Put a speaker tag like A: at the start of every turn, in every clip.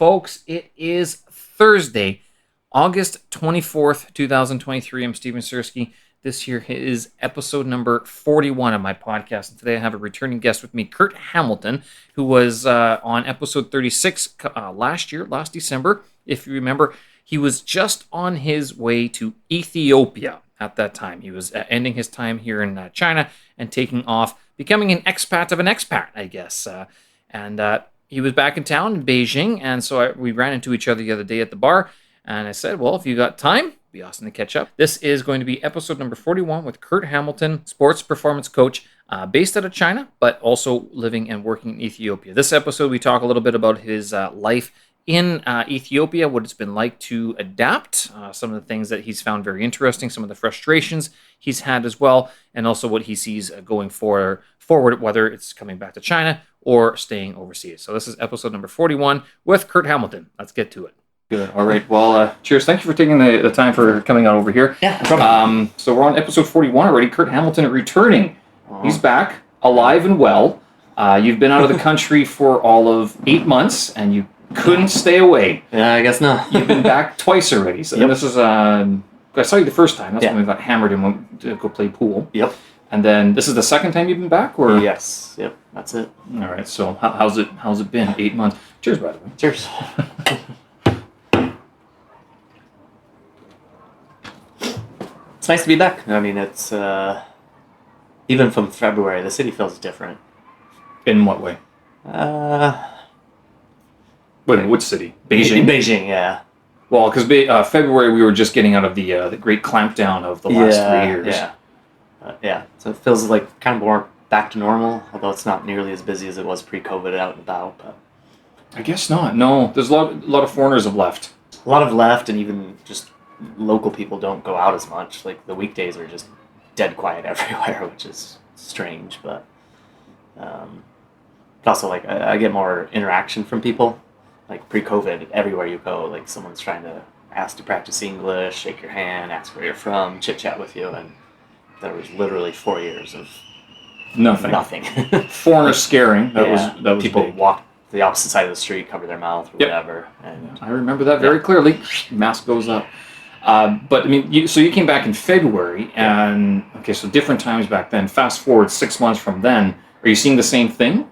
A: folks. It is Thursday, August 24th, 2023. I'm Steven Sersky. This here is episode number 41 of my podcast. And today I have a returning guest with me, Curt Hamilton, who was on episode 36 last December. If you remember, he was just on his way to Ethiopia at that time. He was ending his time here in China and taking off, becoming an expat of an expat, I guess. He was back in town in Beijing, and so we ran into each other the other day at the bar, and I said, well, if you got time, it'd be awesome to catch up. This is going to be episode number 41 with Curt Hamilton, sports performance coach, based out of China, but also living and working in Ethiopia. This episode, we talk a little bit about his life in Ethiopia, what it's been like to adapt, some of the things that he's found very interesting, some of the frustrations he's had as well, and also what he sees going forward, whether it's coming back to China or staying overseas. So this is episode number 41 with Curt Hamilton. Let's get to it. Good. All right. Well, cheers. Thank you for taking the time for coming out over here.
B: Yeah, no problem.
A: So we're on episode 41 already. Curt Hamilton returning. He's back, alive and well. You've been out of the country for all of 8 months, and you couldn't stay away.
B: Yeah, I guess not.
A: You've been back twice already. So this is, I saw you the first time. That's when we got hammered and went to go play pool.
B: Yep.
A: And then this is the second time you've been back, or?
B: Yes. Yep. That's it.
A: All right. So how's it been? 8 months. Cheers, by the way.
B: Cheers. It's nice to be back. I mean, it's even from February, the city feels different.
A: In what way? Wait, which city? Beijing?
B: Beijing, yeah.
A: Well, because February we were just getting out of the great clampdown of the last 3 years.
B: Yeah. So it feels like kind of more back to normal, although it's not nearly as busy as it was pre-COVID out and about. But
A: I guess not. No, there's a lot of foreigners have left.
B: A lot have left, and even just local people don't go out as much. Like the weekdays are just dead quiet everywhere, which is strange. But also, like I get more interaction from people. Like pre-COVID, everywhere you go, like someone's trying to ask to practice English, shake your hand, ask where you're from, chit chat with you, and there was literally 4 years of nothing.
A: Foreigners scaring. That was
B: people
A: big.
B: Walk the opposite side of the street, cover their mouth or whatever. And
A: I remember that very clearly. Mask goes up. But I mean, so you came back in February, and okay, so different times back then. Fast forward 6 months from then, are you seeing the same thing?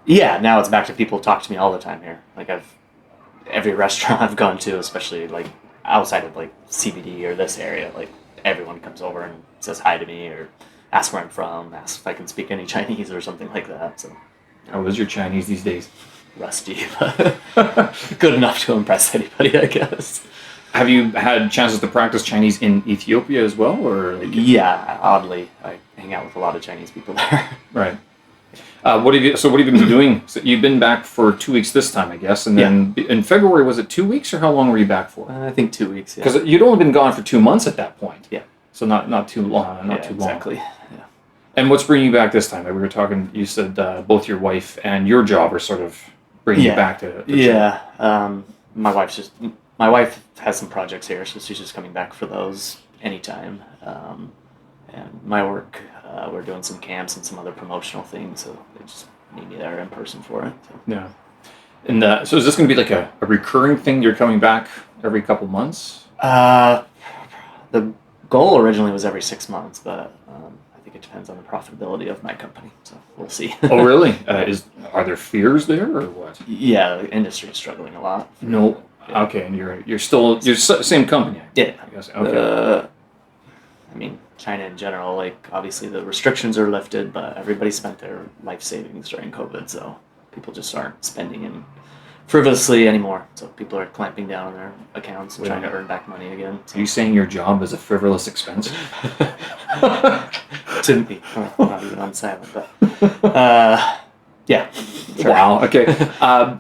B: Yeah, now it's back to people talk to me all the time here. Like every restaurant I've gone to, especially like outside of like CBD or this area, like everyone comes over and says hi to me or asks where I'm from, asks if I can speak any Chinese or something like that. So
A: how is your Chinese these days?
B: Rusty, but good enough to impress anybody, I guess.
A: Have you had chances to practice Chinese in Ethiopia as well, or?
B: Yeah, oddly, I hang out with a lot of Chinese people there.
A: Right. What have you been doing? So you've been back for 2 weeks this time, I guess, and then in February, was it 2 weeks, or how long were you back for?
B: I think 2 weeks. Yeah.
A: Because you'd only been gone for 2 months at that point.
B: Yeah.
A: So not too long. Not too long.
B: Exactly. Yeah.
A: And what's bringing you back this time? We were talking. You said both your wife and your job are sort of bringing you back to.
B: Yeah. My wife has some projects here, so she's just coming back for those anytime. And my work, we're doing some camps and some other promotional things, so they just need me there in person for it. So.
A: Yeah. And so is this going to be like a recurring thing? You're coming back every couple months?
B: The goal originally was every 6 months, but I think it depends on the profitability of my company, so we'll see.
A: Oh, really? Are there fears there, or what?
B: Yeah, the industry is struggling a lot.
A: No. Yeah. Okay, and you're still same company.
B: Yeah.
A: I guess. Okay.
B: I mean, China in general, like obviously the restrictions are lifted, but everybody spent their life savings during COVID, so people just aren't spending in frivolously anymore. So people are clamping down on their accounts and trying to earn back money again. So.
A: Are you saying your job is a frivolous expense?
B: Shouldn't be. I'm not even on silent, but yeah. Sure.
A: Wow. Okay.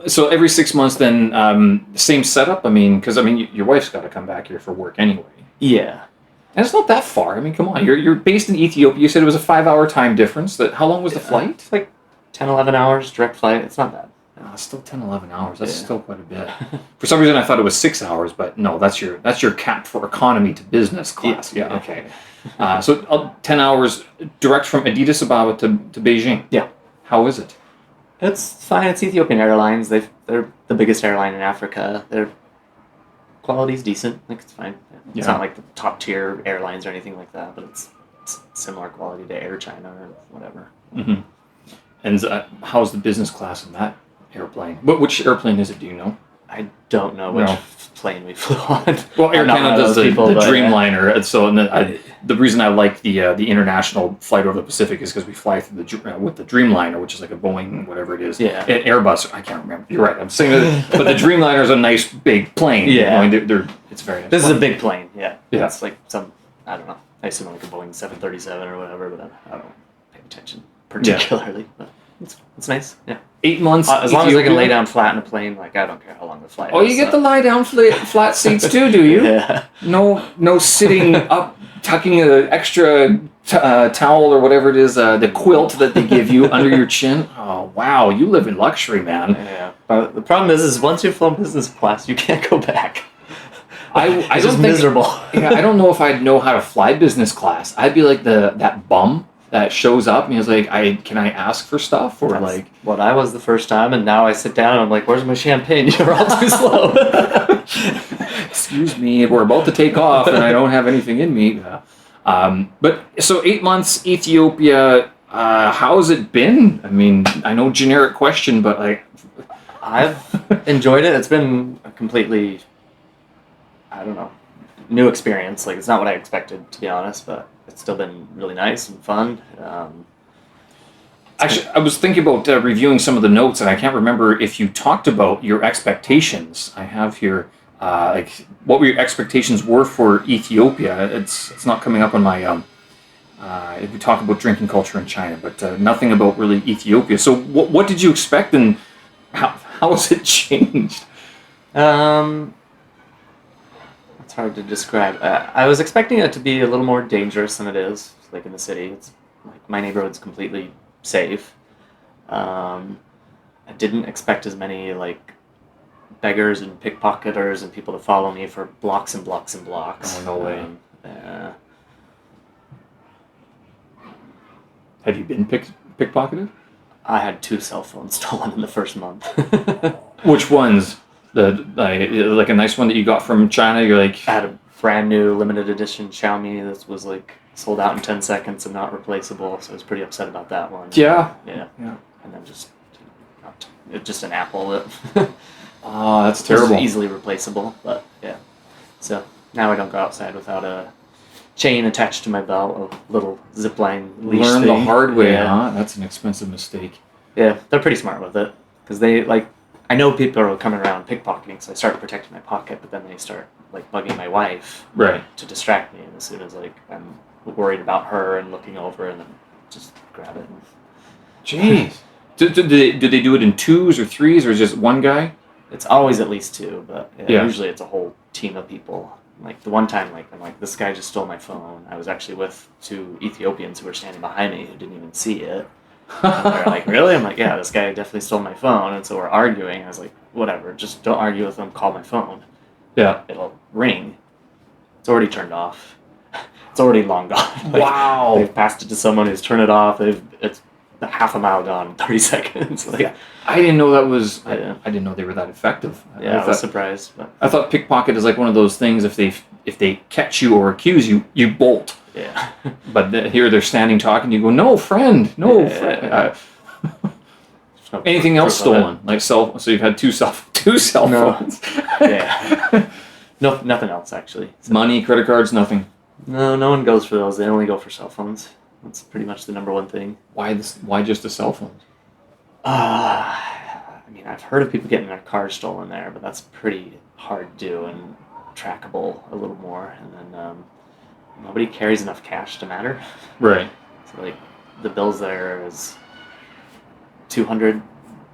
A: So every 6 months, then same setup. I mean, because your wife's got to come back here for work anyway.
B: Yeah.
A: And it's not that far. I mean, come on. You're based in Ethiopia. You said it was a 5-hour time difference. How long was the flight?
B: Like 10, 11 hours direct flight. It's not bad.
A: No, it's still 10, 11 hours. That's still quite a bit. For some reason, I thought it was 6 hours, but no, that's your cap for economy to business class. Yeah. Okay. So 10 hours direct from Addis Ababa to Beijing.
B: Yeah.
A: How is it?
B: It's fine. It's Ethiopian Airlines. They're the biggest airline in Africa. Their quality's decent. Like it's fine. It's
A: Yeah.
B: not like the top tier airlines or anything like that, but it's similar quality to Air China or whatever.
A: Mm-hmm. And how's the business class in that airplane? Which airplane is it? Do you know?
B: I don't know which plane we flew on.
A: Well, Air
B: I'm not
A: Canada
B: one of
A: does
B: those
A: the
B: people, but,
A: Dreamliner, and so the reason I like the international flight over the Pacific is because we fly through with the Dreamliner, which is like a Boeing, whatever it is.
B: Yeah.
A: An Airbus, I can't remember. You're right. I'm saying that, but the Dreamliner is a nice big plane.
B: Yeah.
A: You know, it's very nice.
B: This is a big plane. Yeah.
A: Yeah.
B: It's like I don't know. I assume like a Boeing 737 or whatever, but I don't pay attention particularly. Yeah. But it's nice. Yeah.
A: 8 months.
B: As long as I can lay down flat in a plane, like I don't care how long the flight is.
A: Oh, you get the lie down flat seats too, do you?
B: Yeah.
A: No sitting up, tucking an extra towel or whatever it is, the quilt that they give you under your chin. Oh, wow, you live in luxury, man.
B: Yeah. But the problem is once you've flown business class, you can't go back.
A: I
B: just miserable.
A: Yeah, I don't know if I'd know how to fly business class. I'd be like that bum that shows up and he's like, can I ask for stuff? Or
B: That's
A: like
B: what I was the first time, and now I sit down and I'm like, where's my champagne? You're all too slow.
A: excuse me, we're about to take off and I don't have anything in me. But so 8 months, Ethiopia, how's it been? I mean, I know generic question, but like
B: I've enjoyed it. It's been a completely, I don't know, new experience. Like it's not what I expected, to be honest, but it's still been really nice and fun.
A: Actually, I was thinking about reviewing some of the notes, and I can't remember if you talked about your expectations. I have here, like, what your expectations were for Ethiopia. It's not coming up on my. We talk about drinking culture in China, but nothing about really Ethiopia. So, what did you expect, and how has it changed?
B: It's hard to describe. I was expecting it to be a little more dangerous than it is. Like in the city, it's like my neighborhood's completely safe. I didn't expect as many like beggars and pickpocketers and people to follow me for blocks and blocks and blocks.
A: Oh, no way. Have you been pickpocketed?
B: I had 2 cell phones stolen in the first month.
A: Which ones? Like a nice one that you got from China? You're like...
B: I had a brand new limited edition Xiaomi that was like sold out in 10 seconds and not replaceable, so I was pretty upset about that one.
A: Yeah.
B: And then just an Apple that
A: oh, that's terrible.
B: easily replaceable, but yeah. So now I don't go outside without a chain attached to my belt, a little zipline leash
A: Learn
B: thing.
A: the hard way,
B: Yeah.
A: huh? That's an expensive mistake.
B: Yeah, they're pretty smart with it because they like. I know people are coming around pickpocketing, so I start protecting my pocket, but then they start like bugging my wife to distract me, and as soon as like I'm worried about her and looking over, and then just grab it.
A: Jeez. do they do it in 2s or 3s, or just one guy?
B: It's always at least 2, but
A: Yeah.
B: usually it's a whole team of people. Like the one time, like I'm like, this guy just stole my phone. I was actually with 2 Ethiopians who were standing behind me who didn't even see it. And they're like, really? I'm like, yeah, this guy definitely stole my phone. And so we're arguing. I was like, whatever, just don't argue with him. Call my phone.
A: Yeah.
B: It'll ring. It's already turned off. It's already long gone. Like,
A: Wow.
B: They've passed it to someone who's turned it off. It's half a mile gone in 30 seconds. Like,
A: Yeah. I didn't know that was.
B: Yeah.
A: I didn't know they were that effective.
B: Yeah, I was surprised. But
A: I thought pickpocket is like one of those things. If they catch you or accuse you, you bolt.
B: yeah.
A: But here they're standing talking. You go, no, friend, no.
B: Yeah.
A: Friend.
B: No
A: Anything
B: proof
A: else
B: of it.
A: stolen? Like so you've had two cell
B: No.
A: phones.
B: Yeah. No, nothing else actually. So,
A: Money, credit cards, nothing.
B: no one goes for those. They only go for cell phones. That's pretty much the number one thing.
A: Why just the cell phones?
B: I mean, I've heard of people getting their cars stolen there, but that's pretty hard to do and trackable a little more. And then nobody carries enough cash to matter.
A: Right.
B: So like the bills there is 200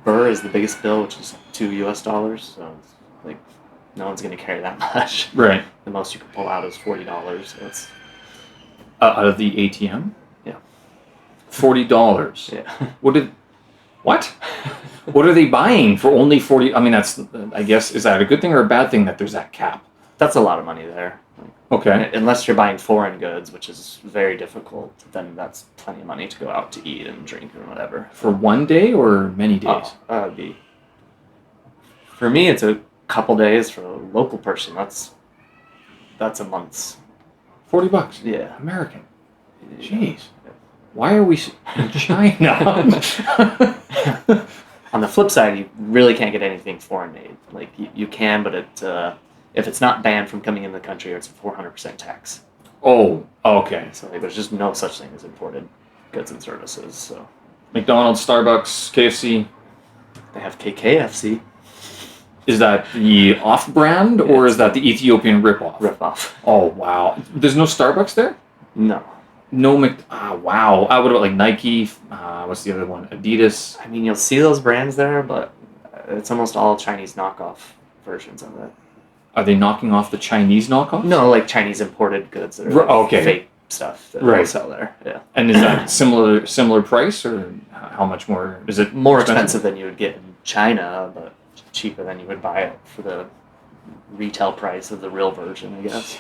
B: birr is the biggest bill, which is $2 US. So it's like no one's going to carry that much.
A: Right.
B: The most you can pull out is $40. So it's
A: Out of the ATM?
B: Yeah.
A: $40.
B: yeah.
A: What? What are they buying for only 40? I mean, that's, I guess, is that a good thing or a bad thing that there's that cap?
B: That's a lot of money there.
A: Okay.
B: Unless you're buying foreign goods, which is very difficult, then that's plenty of money to go out to eat and drink and whatever.
A: For one day or many days?
B: It'd be, for me, it's a couple days. For a local person, that's a month's.
A: $40.
B: Yeah.
A: American. Jeez. Why are we in China?
B: On the flip side, you really can't get anything foreign made. Like, you can, but if it's not banned from coming in the country, it's a 400% tax.
A: Oh, okay.
B: So there's just no such thing as imported goods and services. So
A: McDonald's, Starbucks, KFC.
B: they have KKFC.
A: Is that the off-brand or is that the Ethiopian ripoff?
B: Rip-off.
A: Oh, wow. There's no Starbucks there?
B: No.
A: No wow. What about like Nike? What's the other one? Adidas?
B: I mean, you'll see those brands there, but it's almost all Chinese knockoff versions of it.
A: Are they knocking off the Chinese knockoff?
B: No, like Chinese imported goods that are like fake stuff that they sell there. Yeah.
A: And is that similar price, or how much more? Is it
B: more expensive than you would get in China, but cheaper than you would buy it for the retail price of the real version, I guess.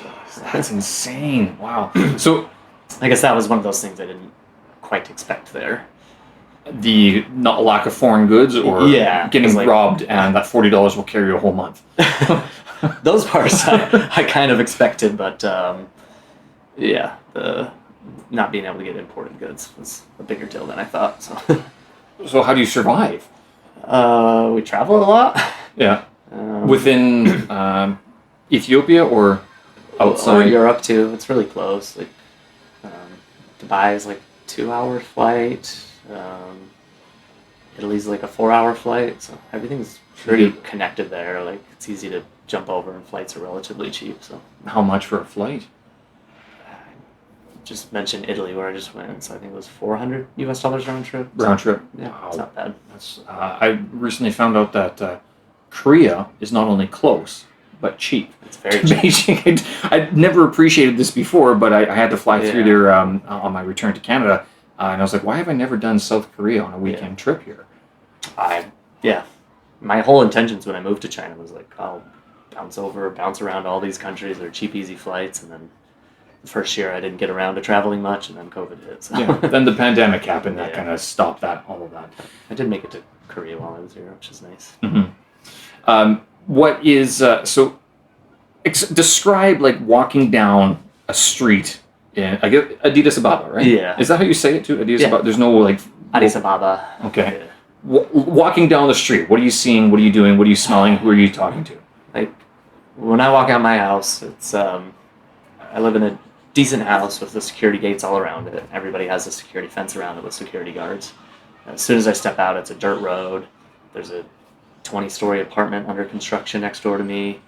A: That's insane. Wow. So
B: I guess that was one of those things I didn't quite expect there.
A: The lack of foreign goods, or getting robbed, and that $40 will carry you a whole month.
B: Those parts I kind of expected, but the not being able to get imported goods was a bigger deal than I thought.
A: So how do you survive?
B: We travel a lot.
A: Yeah. Within Ethiopia or outside?
B: Or Europe too. It's really close. Like Dubai is like 2-hour flight. Italy's like a 4-hour flight. So everything's pretty connected there. Like it's easy to jump over, and flights are relatively cheap. So
A: how much for a flight?
B: Just mentioned Italy where I just went, so I think it was $400 round trip.
A: Round trip.
B: Yeah,
A: wow.
B: It's not bad.
A: That's I recently found out that Korea is not only close but cheap.
B: It's very cheap.
A: Beijing. I'd never appreciated this before, but I had to fly through there on my return to Canada, and I was like, why have I never done South Korea on a weekend trip here?
B: My whole intentions when I moved to China was like, I'll bounce around all these countries. They're cheap, easy flights, and then the first year I didn't get around to traveling much, and then COVID hit. So.
A: Yeah. Then the pandemic happened. That kind of stopped all of that.
B: I did make it to Korea while I was here, which is nice.
A: Mm-hmm. What is describe like walking down a street in Addis Ababa, right?
B: Yeah.
A: Is that how you say it too? Addis Ababa. There's no like
B: Addis Ababa.
A: Okay. Yeah. Walking down the street, what are you seeing? What are you doing? What are you smelling? Who are you talking to?
B: Like when I walk out my house, it's I live in a decent house with the security gates all around it. Everybody has a security fence around it with security guards. As soon as I step out, it's a dirt road. There's a 20-story apartment under construction next door to me.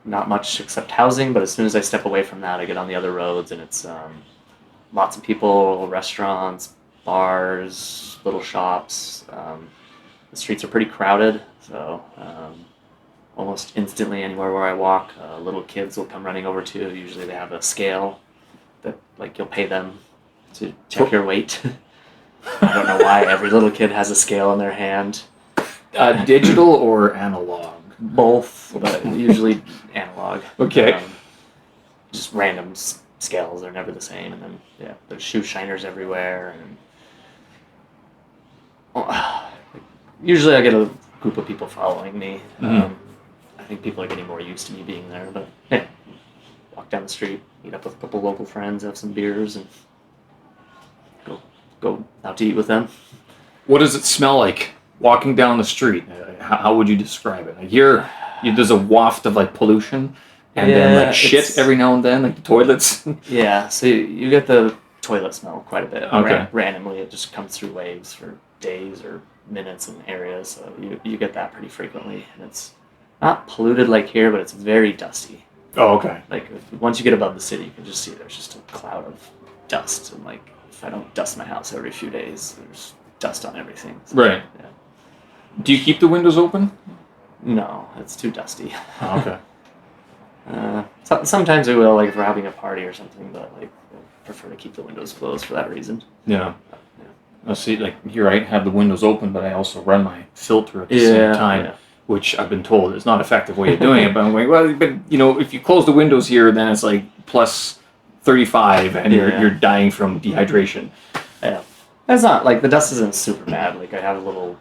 B: Not much except housing, but as soon as I step away from that, I get on the other roads, and it's lots of people, restaurants, bars, little shops. The streets are pretty crowded, so almost instantly anywhere where I walk, little kids will come running over too. Usually they have a scale that like you'll pay them to check your weight. I don't know why every little kid has a scale in their hand.
A: Digital or analog?
B: Both, but usually analog.
A: Okay.
B: Just random scales, they're never the same. And then there's shoe shiners everywhere, and usually I get a group of people following me. I think people are getting more used to me being there, but walk down the street, meet up with a couple local friends, have some beers, and go out to eat with them.
A: What does it smell like walking down the street? How would you describe it? Like there's a waft of like pollution, and then like shit every now and then, like the toilets.
B: Yeah, so you get the toilet smell quite a bit.
A: Okay.
B: Randomly, it just comes through waves for days or minutes in areas, so you get that pretty frequently, and it's not polluted like here, but it's very dusty.
A: Oh, okay.
B: Like once you get above the city, you can just see there's just a cloud of dust, and like if I don't dust my house every few days, there's dust on everything. So,
A: right. Yeah. Do you keep the windows open?
B: No, it's too dusty.
A: Oh, okay.
B: Sometimes we will, like if we're having a party or something, but like I prefer to keep the windows closed for that reason.
A: Yeah. I see. Like here, I have the windows open, but I also run my filter at the same time. Yeah. which I've been told is not an effective way of doing it. But I'm like, well, but if you close the windows here, then it's like plus 35, and you're dying from dehydration.
B: Yeah, that's not like the dust isn't super bad. Like I have a little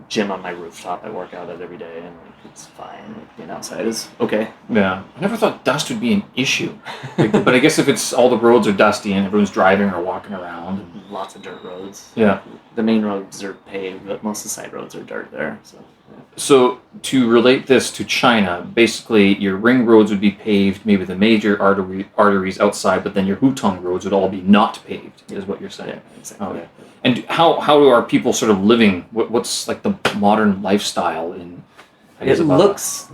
B: gym on my rooftop. I work out at every day, and like it's fine. Like, being outside is okay.
A: Yeah, I never thought dust would be an issue. But I guess if it's all the roads are dusty and everyone's driving or walking around, and
B: lots of dirt roads.
A: Yeah,
B: the main roads are paved, but most of the side roads are dirt there. So. Yeah.
A: So to relate this to China, basically your ring roads would be paved, maybe the major arteries outside, but then your hutong roads would all be not paved, is what you're saying.
B: Yeah, exactly.
A: Okay. And how are people sort of living? What's like the modern lifestyle in Addis Ababa?
B: It looks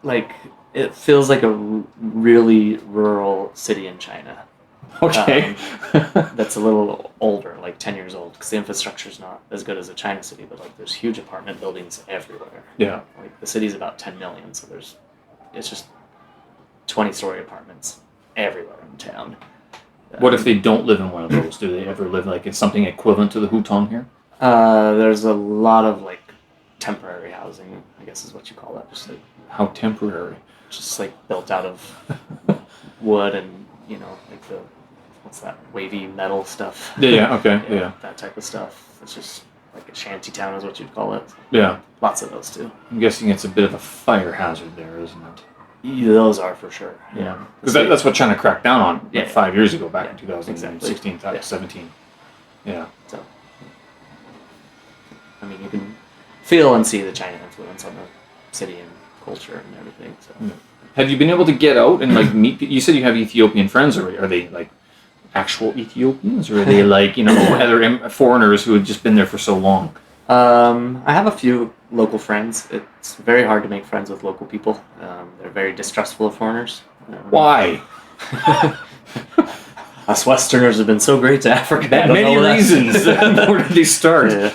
B: like it feels like a really rural city in China.
A: Okay.
B: That's a little older, like 10 years old, because the infrastructure's not as good as a China city, but like there's huge apartment buildings everywhere.
A: Yeah.
B: Like the city's about 10 million, so it's just 20-story apartments everywhere in town.
A: What if they don't live in one of those? Do they ever live like it's something equivalent to the hutong here?
B: There's a lot of like temporary housing, I guess is what you call that. Just like
A: how temporary?
B: Just like built out of wood and like the what's that wavy metal stuff?
A: Yeah. Okay. Yeah.
B: That type of stuff. It's just like a shanty town is what you'd call it.
A: Yeah.
B: Lots of those too.
A: I'm guessing it's a bit of a fire hazard there, isn't it?
B: Yeah, those are for sure. Yeah.
A: Because that's what China cracked down on 5 years ago, back in 2016,
B: exactly.
A: 17. Yeah.
B: So, I mean, you can feel and see the China influence on the city and culture and everything. So.
A: Yeah. Have you been able to get out and like meet people? You said you have Ethiopian friends already. Are they like actual Ethiopians, or are they like other foreigners who had just been there for so long?
B: I have a few local friends. It's very hard to make friends with local people. They're very distrustful of foreigners.
A: Why?
B: Us Westerners have been so great to Africa.
A: Many reasons. Where did they start?
B: Yeah.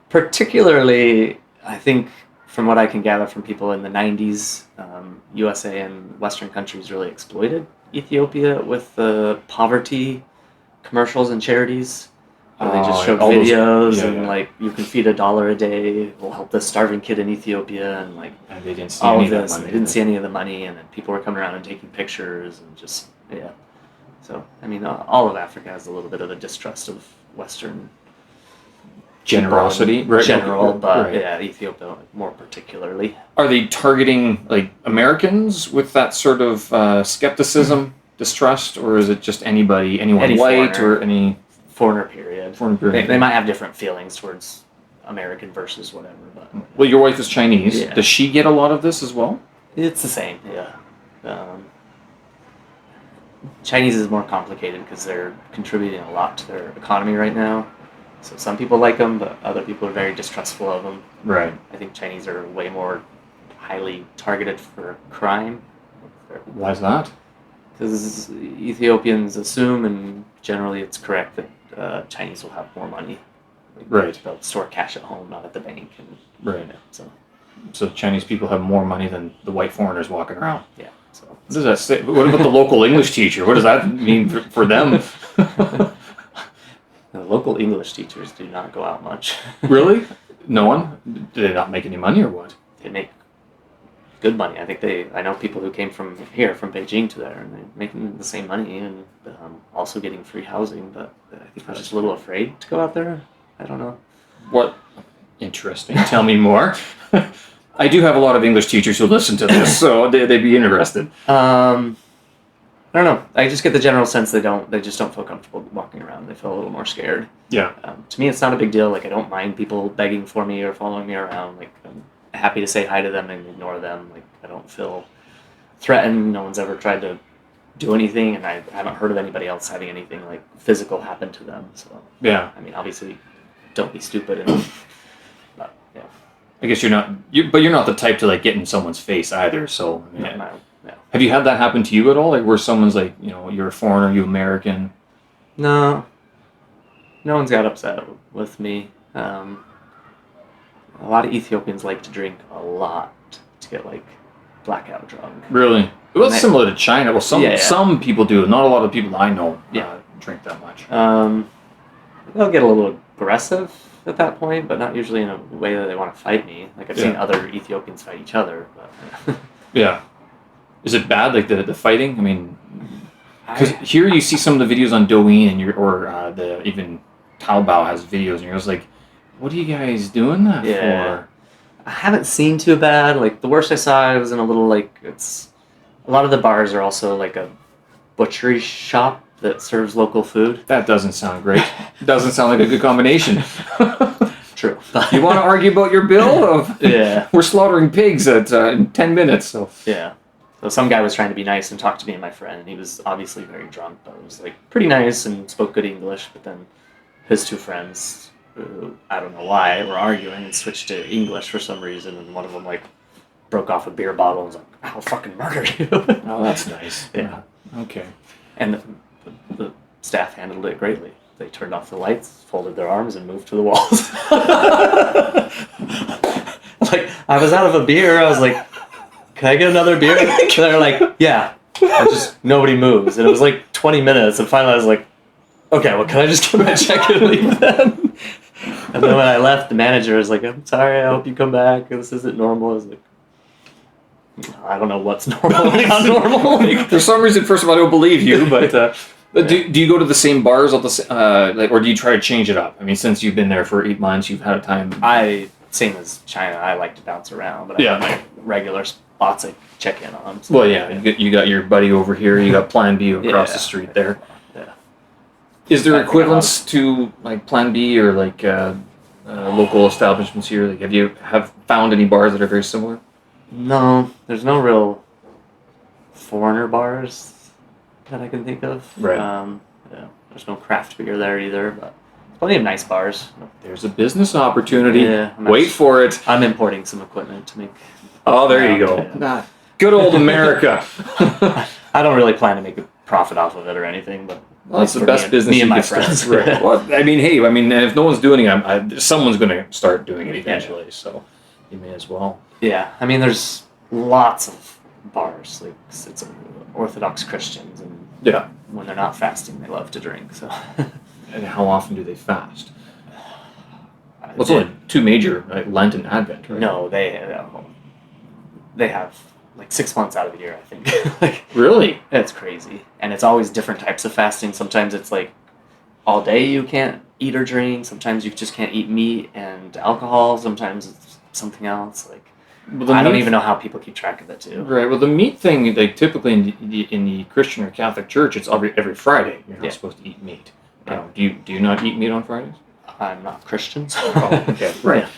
B: Particularly, I think, from what I can gather from people in the 90s, USA and Western countries really exploited Ethiopia with the poverty commercials and charities. Where they just showed videos and like you can feed $1 a day, will help this starving kid in Ethiopia, and like
A: and they didn't see
B: all
A: any
B: of
A: of
B: this.
A: that money.
B: They didn't see any of the money, and then people were coming around and taking pictures and just So I mean, all of Africa has a little bit of a distrust of Western
A: generosity,
B: in general, but Ethiopia more particularly.
A: Are they targeting like Americans with that sort of skepticism, distrust, or is it just anyone white
B: foreigner.
A: or any?
B: Foreigner period. They might have different feelings towards American versus whatever. But
A: well, your wife is Chinese.
B: Yeah.
A: Does she get a lot of this as well?
B: It's the same, yeah. Chinese is more complicated because they're contributing a lot to their economy right now. So some people like them, but other people are very distrustful of them.
A: Right.
B: I think Chinese are way more highly targeted for crime.
A: Why is that?
B: Because Ethiopians assume, and generally it's correct, that Chinese will have more money.
A: Right.
B: They'll store cash at home, not at the bank. And,
A: right. So Chinese people have more money than the white foreigners walking around.
B: Yeah. So
A: what does that say? What about the local English teacher? What does that mean for them?
B: The local English teachers do not go out much.
A: Really? No one? Do they not make any money or what?
B: They make good money. I know people who came from here, from Beijing to there, and they're making the same money and also getting free housing, but I think they're just a little afraid to go out there. I don't know.
A: What? Interesting. Tell me more. I do have a lot of English teachers who listen to this, so they'd be interested.
B: I don't know. I just get the general sense they just don't feel comfortable walking around. They feel a little more scared.
A: Yeah.
B: To me, it's not a big deal. Like, I don't mind people begging for me or following me around. Like, I'm happy to say hi to them and ignore them. Like, I don't feel threatened. No one's ever tried to do anything, and I haven't heard of anybody else having anything like physical happen to them. So
A: yeah.
B: I mean, obviously, don't be stupid. And, but yeah.
A: I guess you're not the type to like get in someone's face either. So yeah.
B: No.
A: Have you had that happen to you at all? Like where someone's like, you're a foreigner, you American?
B: No. No one's got upset with me. A lot of Ethiopians like to drink a lot to get like blackout drunk.
A: Really? Well, it's similar to China. Well, some people do. Not a lot of people I know
B: drink
A: that much.
B: They'll get a little aggressive. at that point, but not usually in a way that they want to fight me. Like I've seen other Ethiopians fight each other. But
A: Yeah. Is it bad, like the fighting? I mean, because here you see some of the videos on Douyin and the even Taobao has videos, and you're just like, what are you guys doing that for?
B: I haven't seen too bad. Like the worst I saw, I was in a little a lot of the bars are also like a butchery shop that serves local food.
A: That doesn't sound great. Doesn't sound like a good combination.
B: True.
A: You want to argue about your bill?
B: Yeah.
A: We're slaughtering pigs in 10 minutes. So
B: yeah. So some guy was trying to be nice and talk to me and my friend, and he was obviously very drunk, but he was like pretty nice and spoke good English. But then his two friends, who I don't know why, were arguing and switched to English for some reason, and one of them like broke off a beer bottle and was like, "I'll fucking murder you."
A: Oh, that's nice.
B: Yeah.
A: Okay.
B: And the staff handled it greatly. They turned off the lights, folded their arms, and moved to the walls. Like I was out of a beer. I was like, "Can I get another beer?" And they're like, "Yeah." And just nobody moves, and it was like 20 minutes, and finally I was like, "Okay, well, can I just get my check and leave then?" And then when I left, the manager was like, "I'm sorry. I hope you come back. This isn't normal." I was like, "I don't know what's normal and not normal."
A: For some reason, first of all, I don't believe you, but do you go to the same bars or do you try to change it up? I mean, since you've been there for 8 months, you've had a time.
B: Same as China. I like to bounce around, but I have my regular spots I check in on. So
A: well, yeah, you got your buddy over here. You got Plan B across the street there.
B: Yeah.
A: Is there equivalents to like Plan B or like local establishments here? Like, have you found any bars that are very similar?
B: No, there's no real foreigner bars that I can think of.
A: Right.
B: Yeah, there's no craft beer there either, but plenty of nice bars.
A: There's a business opportunity.
B: Yeah,
A: Wait for it.
B: I'm importing some equipment to make.
A: Oh, there you go.
B: Yeah.
A: Good old America.
B: I don't really plan to make a profit off of it or anything, but
A: that's the best business.
B: Me and
A: you
B: my
A: can
B: friends.
A: Start. Right. Well, I mean, if no one's doing it, someone's going to start doing it eventually. Yeah. So you may as well.
B: Yeah, I mean, there's lots of bars. Like it's Orthodox Christians, and when they're not fasting, they love to drink. So.
A: And how often do they fast? Well, it's only two major, like Lent and Advent, right?
B: No, they have like 6 months out of the year, I think. Like,
A: really?
B: It's crazy. And it's always different types of fasting. Sometimes it's like all day you can't eat or drink. Sometimes you just can't eat meat and alcohol. Sometimes it's something else. Like, I don't even know how people keep track of it too.
A: Right. Well, the meat thing, like typically in the Christian or Catholic Church, it's every Friday. You're not supposed to eat meat. Do you not eat meat on Fridays?
B: I'm not Christian. So.
A: Oh, okay. Right.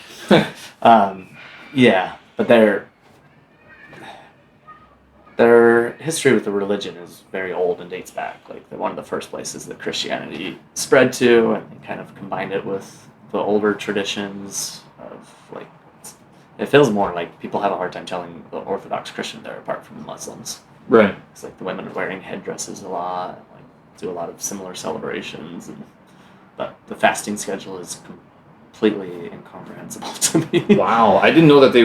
B: Yeah, but their history with the religion is very old and dates back. Like one of the first places that Christianity spread to, and they kind of combined it with the older traditions of like. It feels more like people have a hard time telling the Orthodox Christian they're apart from the Muslims.
A: Right.
B: It's like the women are wearing headdresses a lot, and like do a lot of similar celebrations, but the fasting schedule is completely incomprehensible to me.
A: Wow, I didn't know that they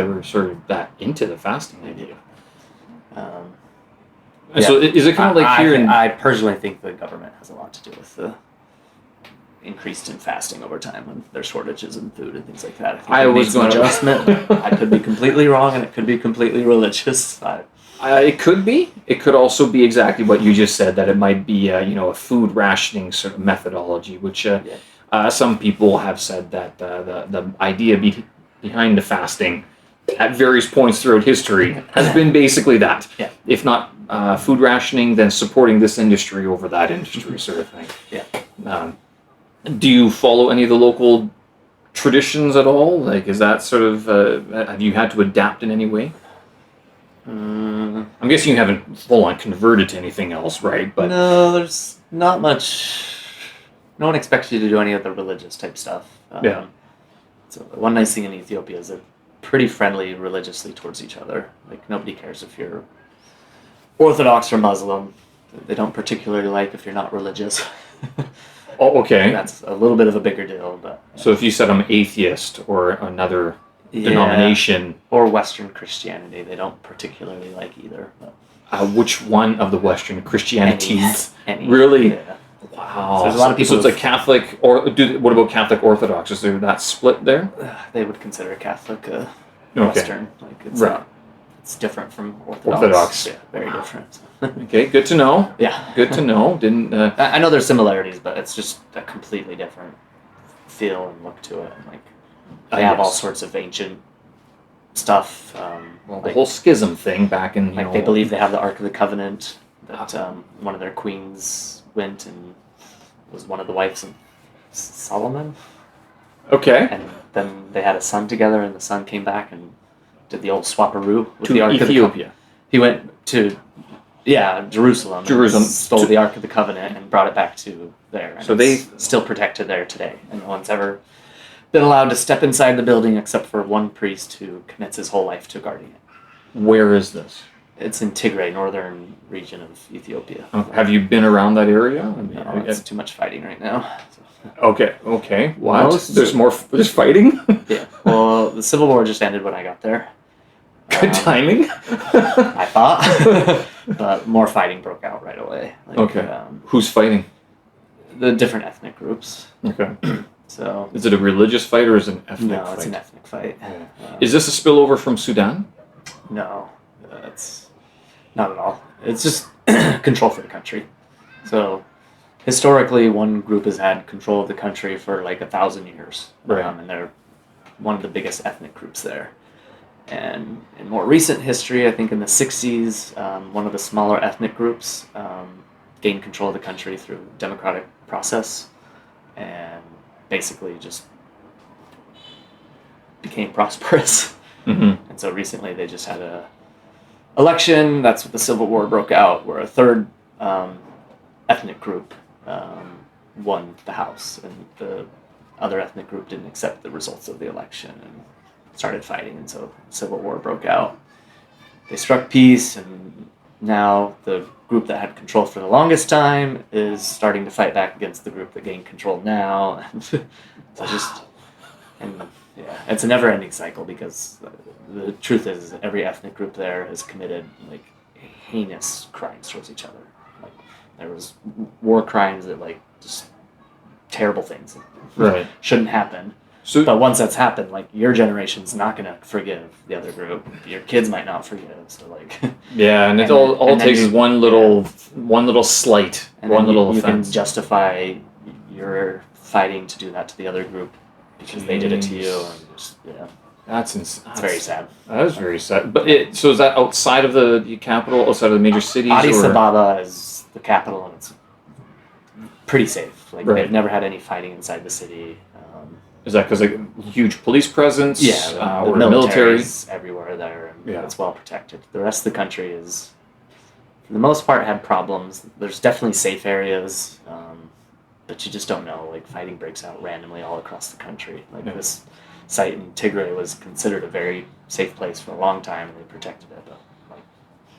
A: were sort of that into the fasting idea. So is it kind of like here?
B: I personally think the government has a lot to do with the increased in fasting over time when there's shortages in food and things like that. I was going to adjustment. I could be completely wrong, and it could be completely religious.
A: It could be. It could also be exactly what you just said, that it might be a food rationing sort of methodology, which some people have said that the idea behind the fasting at various points throughout history has been basically that.
B: Yeah.
A: If not food rationing, then supporting this industry over that industry sort of thing.
B: Yeah.
A: Do you follow any of the local traditions at all? Like, is that sort of have you had to adapt in any way? I'm guessing you haven't full-on converted to anything else, right? But
B: no, there's not much. No one expects you to do any of the religious type stuff. So one nice thing in Ethiopia is they're pretty friendly religiously towards each other. Like nobody cares if you're Orthodox or Muslim. They don't particularly like if you're not religious.
A: Oh, okay.
B: That's a little bit of a bigger deal, but.
A: So if you said I'm atheist or another denomination
B: or Western Christianity, they don't particularly like either. But.
A: Which one of the Western Christianities?
B: Any.
A: Really?
B: Yeah.
A: Wow.
B: So there's a lot of people
A: So it's like Catholic, or what about Catholic Orthodox? Is there that split there?
B: They would consider Catholic
A: Okay.
B: Western. Like it's
A: Right.
B: it's different from Orthodox.
A: Orthodox.
B: Yeah, very different.
A: Okay, good to know.
B: Yeah.
A: Good to know. Didn't.
B: I know there's similarities, but it's just a completely different feel and look to it. And like they have all
A: yes.
B: sorts of ancient stuff.
A: Well, the
B: like,
A: whole schism thing back in
B: like they believe they have the Ark of the Covenant that one of their queens went and was one of the wives of Solomon.
A: Okay.
B: And then they had a son together, and the son came back and did the old swaparoo with
A: To
B: the Ark of the Covenant.
A: Ethiopia.
B: He went to, Jerusalem.
A: Jerusalem.
B: And stole the Ark of the Covenant and brought it back to there. And
A: So
B: it's still protected there today, and no one's ever been allowed to step inside the building except for one priest who commits his whole life to guarding it.
A: Where is this?
B: It's in Tigray, northern region of Ethiopia.
A: Have you been around that area? I mean,
B: No, it's too much fighting right now.
A: Okay. What?
B: Most-
A: There's fighting?
B: Yeah. Well, the Civil War just ended when I got there.
A: Good timing.
B: I thought. But more fighting broke out right away. Like,
A: Okay. Who's fighting?
B: The different ethnic groups.
A: Okay.
B: So.
A: Is it a religious fight or is it an ethnic
B: No,
A: fight?
B: it's an ethnic fight.
A: Is this a spillover from Sudan?
B: No, it's not at all. It's just control for the country. So historically, one group has had control of the country for like 1,000 years,
A: Right.
B: And they're one of the biggest ethnic groups there. And in more recent history, I think in the 60s, one of the smaller ethnic groups gained control of the country through democratic process, and basically just became prosperous.
A: Mm-hmm.
B: And so recently they just had a election. That's what the Civil War broke out, where a third ethnic group won the House, and the other ethnic group didn't accept the results of the election and started fighting, and so the Civil War broke out. They struck peace, and now the group that had control for the longest time is starting to fight back against the group that gained control now. Yeah, it's a never-ending cycle, because the truth is every ethnic group there has committed like heinous crimes towards each other. Like there was war crimes that like just terrible things that
A: Right.
B: shouldn't happen.
A: So,
B: But once that's happened, like your generation's not gonna forgive the other group. Your kids might not forgive. So like,
A: yeah, and it
B: and
A: all
B: then
A: takes
B: you-
A: is one little slight,
B: and
A: one
B: then
A: little
B: you can
A: offense.
B: justify your fighting to do that to the other group because they did it to you.
A: Jeez.
B: And just, yeah,
A: That's
B: it's very sad.
A: That is very sad. But so is that outside of the capital, outside of the major cities?
B: Addis
A: or?
B: Ababa is the capital, and it's pretty safe. Like
A: Right.
B: they've never had any fighting inside the city.
A: Is that because like huge police presence?
B: The
A: or military?
B: military's everywhere there, and
A: Yeah.
B: it's well protected. The rest of the country is, for the most part, had problems. There's definitely safe areas, but you just don't know. Like fighting breaks out randomly all across the country. Like
A: Yeah.
B: this site in Tigray was considered a very safe place for a long time, and they protected it. But like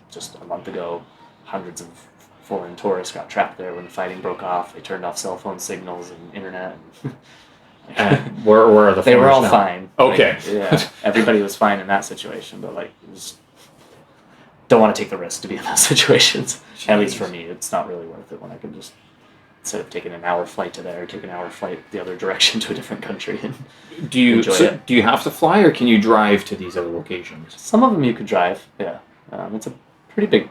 B: just a month ago, hundreds of foreign tourists got trapped there when the fighting broke off. They turned off cell phone signals and internet.
A: And where are the
B: They were
A: foreigners
B: all
A: now?
B: fine.
A: Okay.
B: Like, yeah, everybody was fine in that situation, but like, it was, don't want to take the risk to be in those situations. At least for me, it's not really worth it when I can just, instead of taking an hour flight to there, take an hour flight the other direction to a different country. And enjoy it.
A: Do you have to fly, or can you drive to these other locations?
B: some of them you could drive. Yeah, it's a pretty big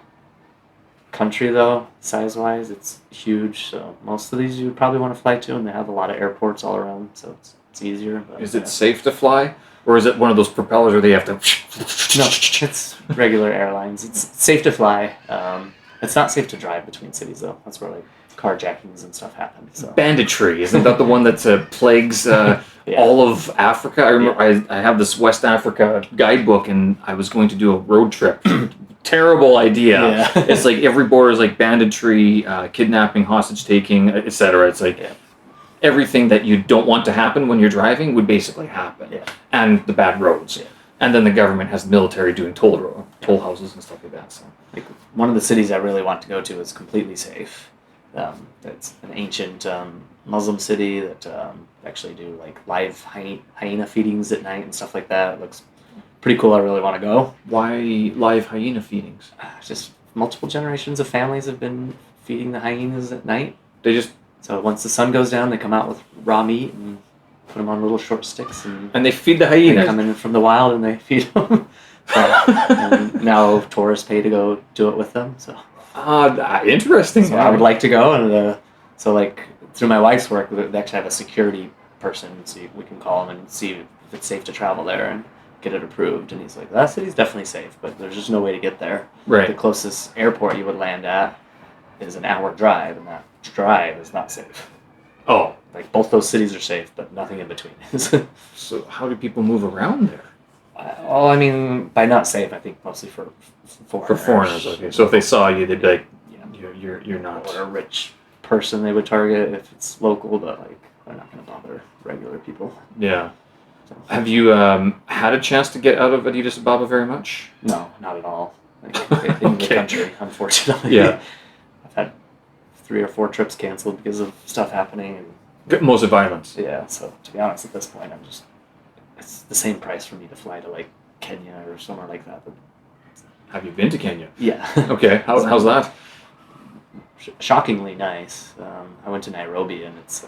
B: country though, size-wise. It's huge, so most of these you would probably want to fly to, and they have a lot of airports all around, so it's easier. But,
A: Is it safe to fly, or is it one of those propellers where they have to?
B: No, it's regular airlines. It's safe to fly. It's not safe to drive between cities though. That's where like carjackings and stuff happen. So
A: Banditry, isn't that the one that plagues
B: Yeah.
A: all of Africa? I remember I have this West Africa guidebook, and I was going to do a road trip. Terrible idea.
B: Yeah.
A: It's like every border is like banditry, kidnapping, hostage taking, etc. It's like
B: Yeah.
A: everything that you don't want to happen when you're driving would basically happen.
B: Yeah.
A: And the bad roads.
B: Yeah.
A: And then the government has the military doing toll houses and stuff like that. So.
B: like one of the cities I really want to go to is completely safe. It's an ancient Muslim city that actually do like live hyena feedings at night and stuff like that. It looks pretty cool. I really want to go.
A: Why live hyena feedings?
B: Just multiple generations of families have been feeding the hyenas at night.
A: They just
B: So once the sun goes down, they come out with raw meat and put them on little short sticks, and
A: they feed the
B: they
A: hyenas.
B: come in from the wild and they feed them. And now tourists pay to go do it with them. So
A: Interesting.
B: So I would like to go, and so like through my wife's work, they actually have a security person, so we can call him and see if it's safe to travel there and get it approved. And he's like, that city's definitely safe, but there's just no way to get there.
A: Right.
B: The closest airport you would land at is an hour drive, and that drive is not safe.
A: Oh.
B: Like both those cities are safe, but nothing in between.
A: So how do people move around there?
B: Well, I mean, by not safe, I think mostly for foreigners.
A: For foreigners, okay. So if they saw you, they'd be like, you're not.
B: Or a rich person they would target if it's local, but like they're not going to bother regular people.
A: Yeah. So. Have you had a chance to get out of Addis Ababa very much?
B: No, not at all. Like, in the country, unfortunately.
A: Yeah.
B: I've had 3 or 4 trips canceled because of stuff happening. And
A: mostly violence.
B: Yeah, so to be honest, at this point, it's the same price for me to fly to like Kenya or somewhere like that. But
A: have you been to Kenya?
B: Yeah.
A: Okay, how's that?
B: Shockingly nice. I went to Nairobi, and it's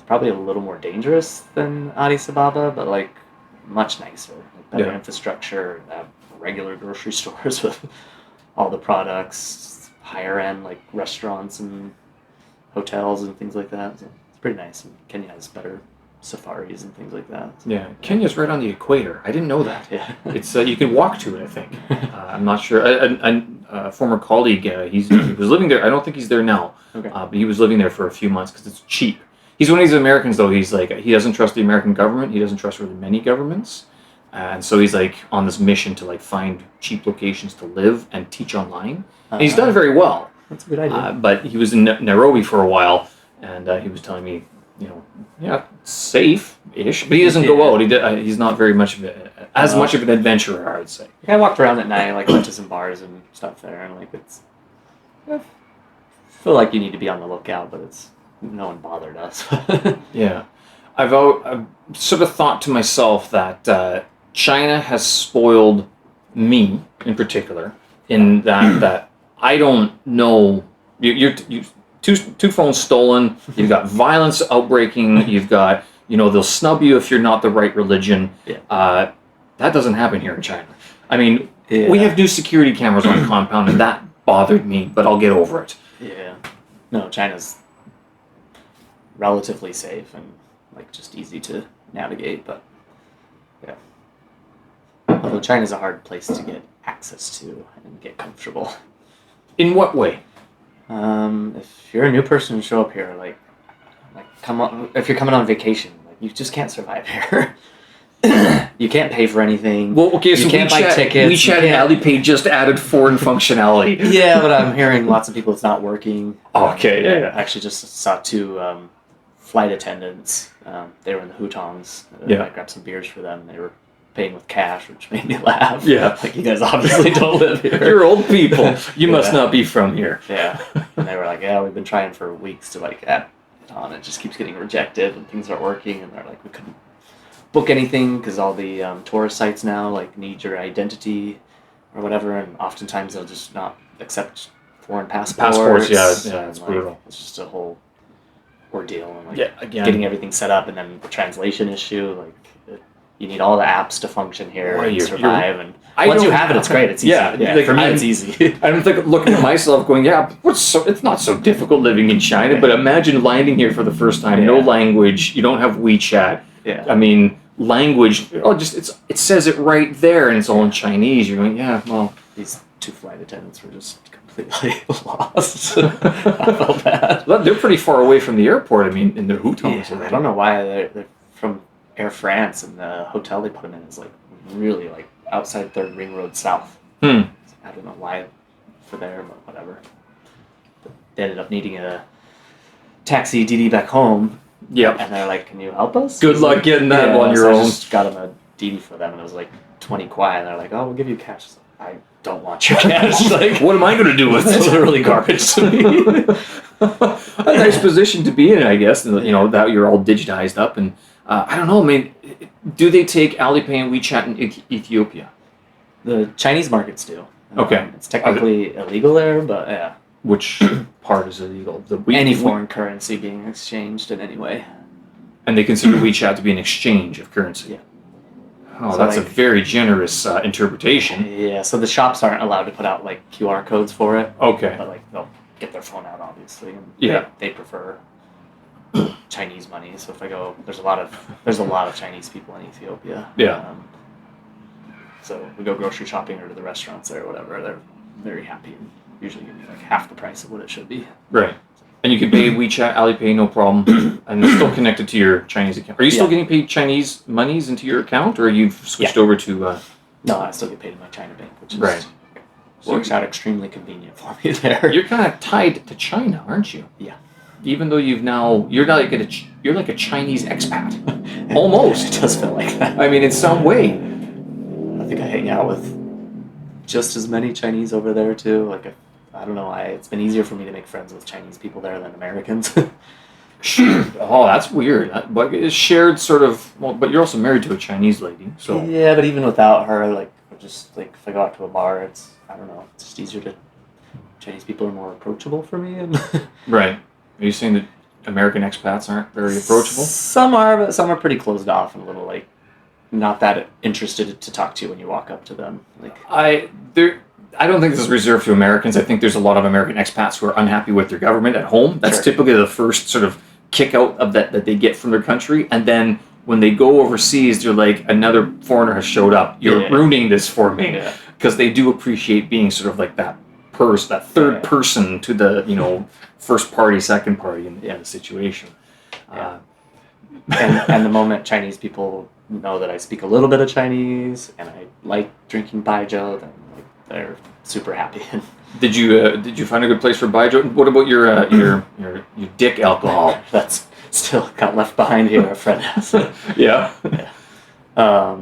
B: probably a little more dangerous than Addis Ababa, but like much nicer. Like better infrastructure, regular grocery stores with all the products, higher end like restaurants and hotels and things like that. So it's pretty nice. And Kenya has better safaris and things like that. So.
A: Yeah, Kenya's right on the equator. I didn't know that.
B: Yeah.
A: It's you can walk to it, I think. I'm not sure. A former colleague, he was living there. I don't think he's there now.
B: Okay.
A: But he was living there for a few months because it's cheap. He's one of these Americans, though. He's like, he doesn't trust the American government. He doesn't trust really many governments. And so he's like on this mission to like find cheap locations to live and teach online. And he's done it very well.
B: That's a good idea.
A: But he was in Nairobi for a while, and he was telling me, safe-ish, but he doesn't go out. He's not very much of much of an adventurer, I would say.
B: I walked around at night, like went to some bars and stuff there, and like I feel like you need to be on the lookout, but no one bothered us.
A: Yeah, I've sort of thought to myself that China has spoiled me in particular, in that I don't know. You two phones stolen. You've got violence outbreaking. You've got they'll snub you if you're not the right religion.
B: Yeah.
A: That doesn't happen here in China. I mean, we have new security cameras on compound, and that bothered me, but I'll get over it.
B: Yeah. No, China's relatively safe and like just easy to navigate, but yeah. Although China's a hard place to get access to and get comfortable.
A: In what way?
B: If you're a new person and show up here, like if you're coming on vacation, like you just can't survive here. You can't pay for anything.
A: Well, okay, so
B: you can't buy tickets.
A: WeChat and Alipay just added foreign functionality.
B: Yeah, but I'm hearing lots of people it's not working.
A: Okay, yeah.
B: I actually just saw 2 flight attendants. They were in the Hutongs. I grabbed some beers for them. They were paying with cash, which made me laugh.
A: Yeah.
B: Like, you guys obviously don't live here.
A: You're old people. You must not be from here.
B: Yeah. And they were like, yeah, we've been trying for weeks to like add it on. It just keeps getting rejected and things aren't working. And they're like, we couldn't book anything because all the tourist sites now like need your identity or whatever. And oftentimes they'll just not accept foreign passports.
A: Yeah, it's brutal.
B: It's just a whole ordeal. And
A: again,
B: getting everything set up, and then the translation issue, like you need all the apps to function here and survive. And once you have it, it's great. It's easy. Yeah, for me, it's easy.
A: I'm looking at myself going, it's not so difficult living in China, but imagine landing here for the first time, no language, you don't have WeChat.
B: Yeah.
A: I mean, language, it says it right there, and it's all in Chinese. You're going,
B: These 2 flight attendants were just completely lost. I felt bad.
A: Well, they're pretty far away from the airport. I mean, in their Hutongs.
B: I don't know why they're from Air France, and the hotel they put them in is like really like outside 3rd Ring Road South. I don't know why for there, but whatever. But they ended up needing a taxi DD back home.
A: Yep.
B: And they're like, can you help us?
A: Good luck getting that on your own.
B: I just got them a DD for them, and it was like 20 kwai, and they're like, oh, we'll give you cash. I don't want your cash. Like,
A: what am I going to do with it?
B: It's literally garbage to me.
A: A nice position to be in, I guess. And, that you're all digitized up. And I don't know, man. Do they take Alipay and WeChat in Ethiopia?
B: The Chinese markets do.
A: Okay.
B: It's technically illegal there, but yeah.
A: Which part is illegal?
B: Any foreign currency being exchanged in any way.
A: And they consider WeChat to be an exchange of currency.
B: Yeah.
A: Oh,
B: So,
A: that's
B: like,
A: a very generous interpretation.
B: Yeah, so the shops aren't allowed to put out like QR codes for it.
A: Okay.
B: But like they'll get their phone out obviously. And
A: Yeah.
B: they prefer Chinese money. So if I go, there's a lot of Chinese people in Ethiopia.
A: Yeah.
B: So we go grocery shopping or to the restaurants there or whatever. They're very happy and usually give me like half the price of what it should be.
A: Right. And you can pay WeChat, Alipay, no problem, and it's still connected to your Chinese account. Are you still getting paid Chinese monies into your account, or you've switched over to...
B: No, I still get paid in my China bank, which is
A: Right.
B: works out extremely convenient for me there.
A: You're kind of tied to China, aren't you?
B: Yeah.
A: Even though you're like a Chinese expat, almost.
B: It does feel like that.
A: I mean, in some way.
B: I think I hang out with just as many Chinese over there too. Like I don't know why it's been easier for me to make friends with Chinese people there than Americans.
A: Oh, that's weird. But it's shared sort of. Well, but you're also married to a Chinese lady, so.
B: Yeah, but even without her, like just like if I go out to a bar, it's I don't know, it's just easier to. Chinese people are more approachable for me. And
A: Right. Are you saying that American expats aren't very approachable?
B: Some are, but some are pretty closed off and a little like not that interested to talk to you when you walk up to them. Like
A: I don't think this is reserved to Americans. I think there's a lot of American expats who are unhappy with their government at home. That's
B: Sure.
A: typically the first sort of kick out of that they get from their country. And then when they go overseas, they're like, another foreigner has showed up. You're ruining this for me. Because they do appreciate being sort of like that third person to the, first party, second party in the situation.
B: Yeah. And the moment Chinese people know that I speak a little bit of Chinese and I like drinking baijiu, then like, they're super happy.
A: Did you find a good place for baijiu? What about your dick alcohol?
B: That's still got left behind here. A friend has.
A: Yeah.
B: Yeah.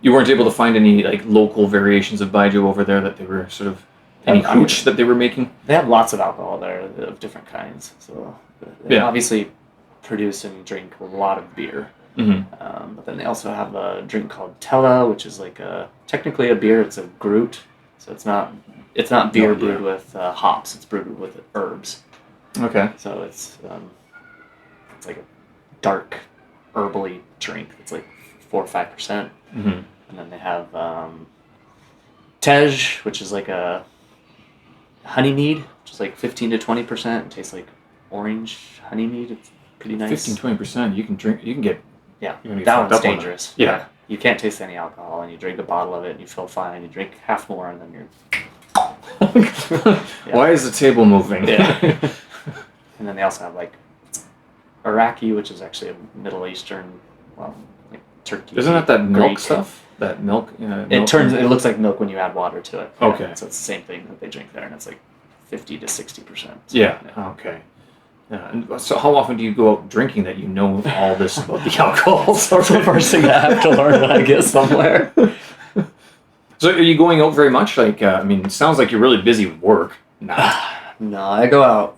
A: You weren't able to find any like local variations of baijiu over there that they were sort of any hooch that they were making?
B: They have lots of alcohol there of different kinds. So they obviously produce and drink a lot of beer.
A: Mm-hmm.
B: But then they also have a drink called Tella, which is like technically a beer. It's a Groot, so it's not beer brewed with hops. It's brewed with herbs.
A: Okay.
B: So it's like a dark herbally drink. It's like 4 or 5%.
A: Mm-hmm.
B: And then they have Tej, which is like a honey mead, which is like 15 to 20%. It tastes like orange honey mead. It's pretty nice.
A: 15-20%. You can get.
B: Yeah,
A: You're gonna get
B: that
A: fucked
B: one's
A: up on
B: dangerous.
A: that. Yeah.
B: You can't taste any alcohol, and you drink a bottle of it, and you feel fine. You drink half more, and then you're...
A: Why is the table moving?
B: Yeah. And then they also have, like, Iraqi, which is actually a Middle Eastern, like Turkey.
A: Isn't that milk
B: Greek
A: stuff? That milk?
B: It looks like milk when you add water to it.
A: Okay.
B: So it's the same thing that they drink there, and it's like 50 to 60%.
A: Yeah. Okay. Yeah. And so how often do you go out drinking that you know all this about the alcohol?
B: So it's the first thing I have to learn when I get somewhere.
A: So are you going out very much? Like, it sounds like you're really busy with work. Nah.
B: No, I go out.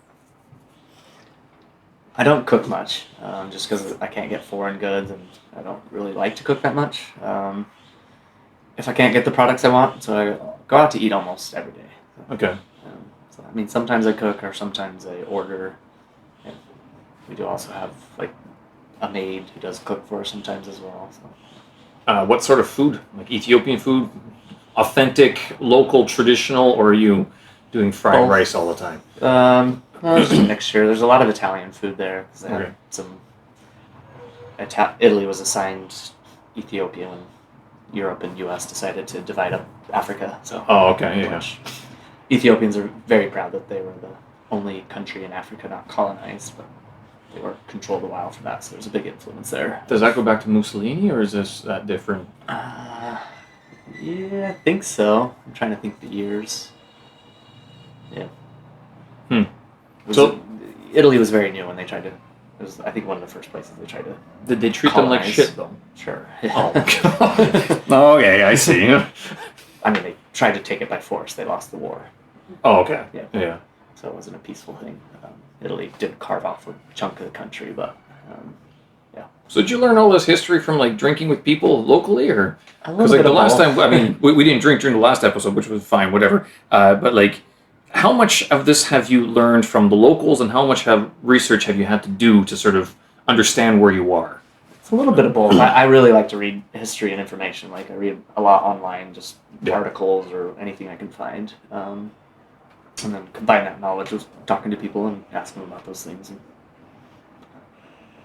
B: I don't cook much, just because I can't get foreign goods, and I don't really like to cook that much. If I can't get the products I want, so I go out to eat almost every day.
A: Okay.
B: Sometimes I cook, or sometimes I order. And we do also have like a maid who does cook for us sometimes as well. So.
A: What sort of food? Like Ethiopian food? Authentic, local, traditional, or are you doing fried rice all the time?
B: Well, it's just a mixture. There's a lot of Italian food there. Cause they have some. Italy was assigned Ethiopia when Europe and U.S. decided to divide up Africa. So.
A: Oh, okay, yeah.
B: Ethiopians are very proud that they were the only country in Africa not colonized, but they were controlled a while for that. So there's a big influence there.
A: Does that go back to Mussolini, or is this that different?
B: Yeah, I think so. I'm trying to think the years. Yeah. Italy was very new when they tried to. It was, I think, one of the first places they tried to.
A: Did they treat them like shit though?
B: Sure.
A: Oh, God. Okay, I see.
B: I mean, they tried to take it by force. They lost the war.
A: Oh, okay.
B: Yeah. So it wasn't a peaceful thing. Italy did carve off a chunk of the country, but yeah.
A: So did you learn all this history from like drinking with people locally, or
B: because
A: like the last time? I mean, we didn't drink during the last episode, which was fine, whatever. But like, how much of this have you learned from the locals, and how much research have you had to do to sort of understand where you are?
B: It's a little bit of both. I really like to read history and information. Like I read a lot online, just articles or anything I can find, and then combine that knowledge with talking to people and asking them about those things. And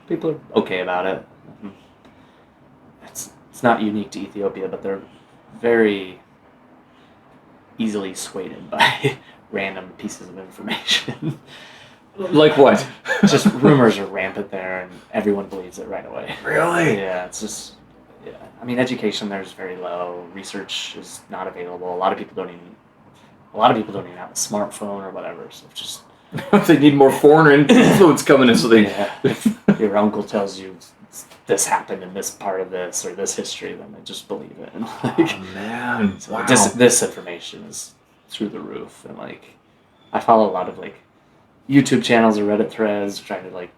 B: people are okay about it. It's not unique to Ethiopia, but they're very easily swayed by random pieces of information.
A: Like what?
B: Just rumors are rampant there, and everyone believes it right away.
A: Really?
B: Yeah, it's just, yeah. I mean, education there is very low. Research is not available. A lot of people don't even have a smartphone or whatever. So it's just
A: they need more foreigner influence coming in, so they.
B: Yeah. If your uncle tells you this happened in this part of this or this history, then they just believe it. And
A: Oh man!
B: so
A: Wow.
B: this information is through the roof, and like I follow a lot of like YouTube channels or Reddit threads trying to like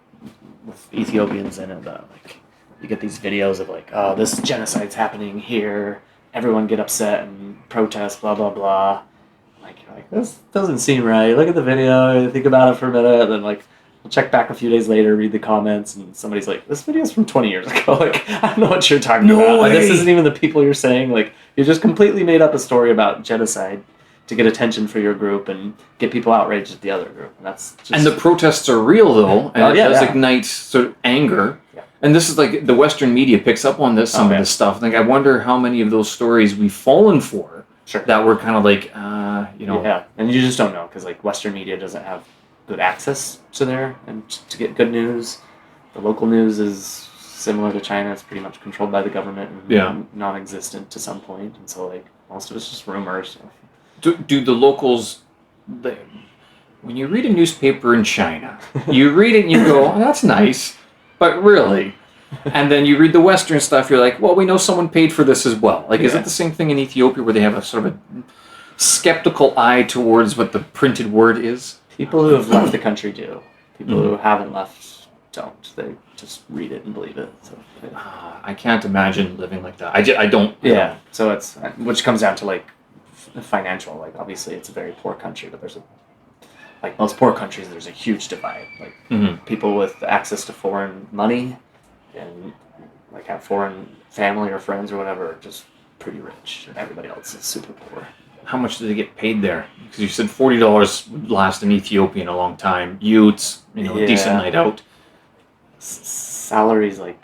B: with Ethiopians in it that like you get these videos of like, oh, this genocide's happening here, everyone get upset and protest, blah blah blah. Like you're like, this doesn't seem right. Look at the video, think about it for a minute, and then like we'll check back a few days later, read the comments, and somebody's like, this video's from 20 years ago. Like, I don't know what you're talking about. Like, this isn't even the people you're saying. Like, you just completely made up a story about genocide to get attention for your group and get people outraged at the other group. And that's just...
A: And the protests are real, though, and it does ignite sort of anger.
B: Yeah.
A: And this is like the Western media picks up on this, some of this stuff. Like, I wonder how many of those stories we've fallen for that were kind of like, you know.
B: Yeah, and you just don't know because like Western media doesn't have good access to there and to get good news. The local news is similar to China. It's pretty much controlled by the government and non-existent to some point. And so like most of it's just rumors.
A: Do the locals, when you read a newspaper in China, you read it and you go, oh, that's nice, but really? And then you read the Western stuff, you're like, well, we know someone paid for this as well. Like, is it the same thing in Ethiopia where they have a sort of a skeptical eye towards what the printed word is?
B: People who have left the country do. People who haven't left don't. They just read it and believe it. So
A: I can't imagine living like that. I don't.
B: Yeah. So it's, which comes down to like financial. Like obviously it's a very poor country, but there's like most poor countries, there's a huge divide. Like people with access to foreign money and like have foreign family or friends or whatever are just pretty rich, and everybody else is super poor.
A: How much do they get paid there? Because you said $40 would last in Ethiopia in a long time. Utes, a decent night out.
B: Salaries, like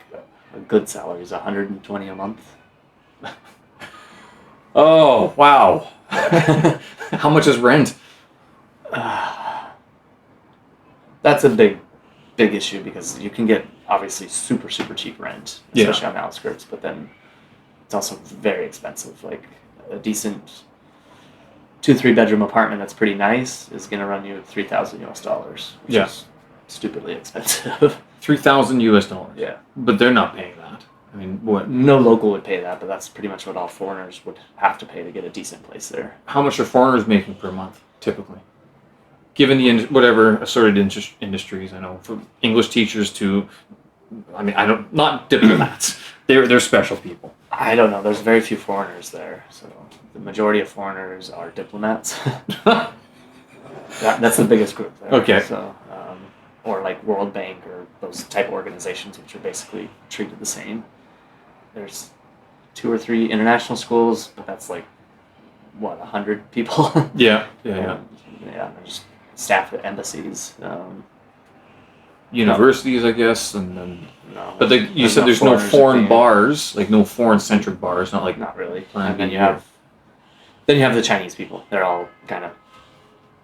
B: a good salary is $120 a month.
A: Oh wow! How much is rent?
B: That's a big issue because you can get obviously super cheap rent, especially on the outskirts, but then it's also very expensive. Like a decent 2-3 bedroom apartment that's pretty nice is going to run you $3,000 US, which is stupidly expensive.
A: $3,000 US.
B: Yeah,
A: but they're not paying that. I mean, what?
B: No local would pay that, but that's pretty much what all foreigners would have to pay to get a decent place there.
A: How much are foreigners making per month, typically? Given the whatever assorted industries, I know, from English teachers to, I mean, not diplomats. They're special people.
B: I don't know. There's very few foreigners there, so the majority of foreigners are diplomats. That's the biggest group there.
A: Okay.
B: So, or like World Bank or those type of organizations, which are basically treated the same. There's 2 or 3 international schools, but that's like, 100 people?
A: Yeah.
B: Yeah, there's staff at embassies.
A: Universities, I guess, and then...
B: No,
A: but you said there's no foreign bars, like no foreign-centric bars, not like...
B: Not really. And then you have the Chinese people. They're all kind of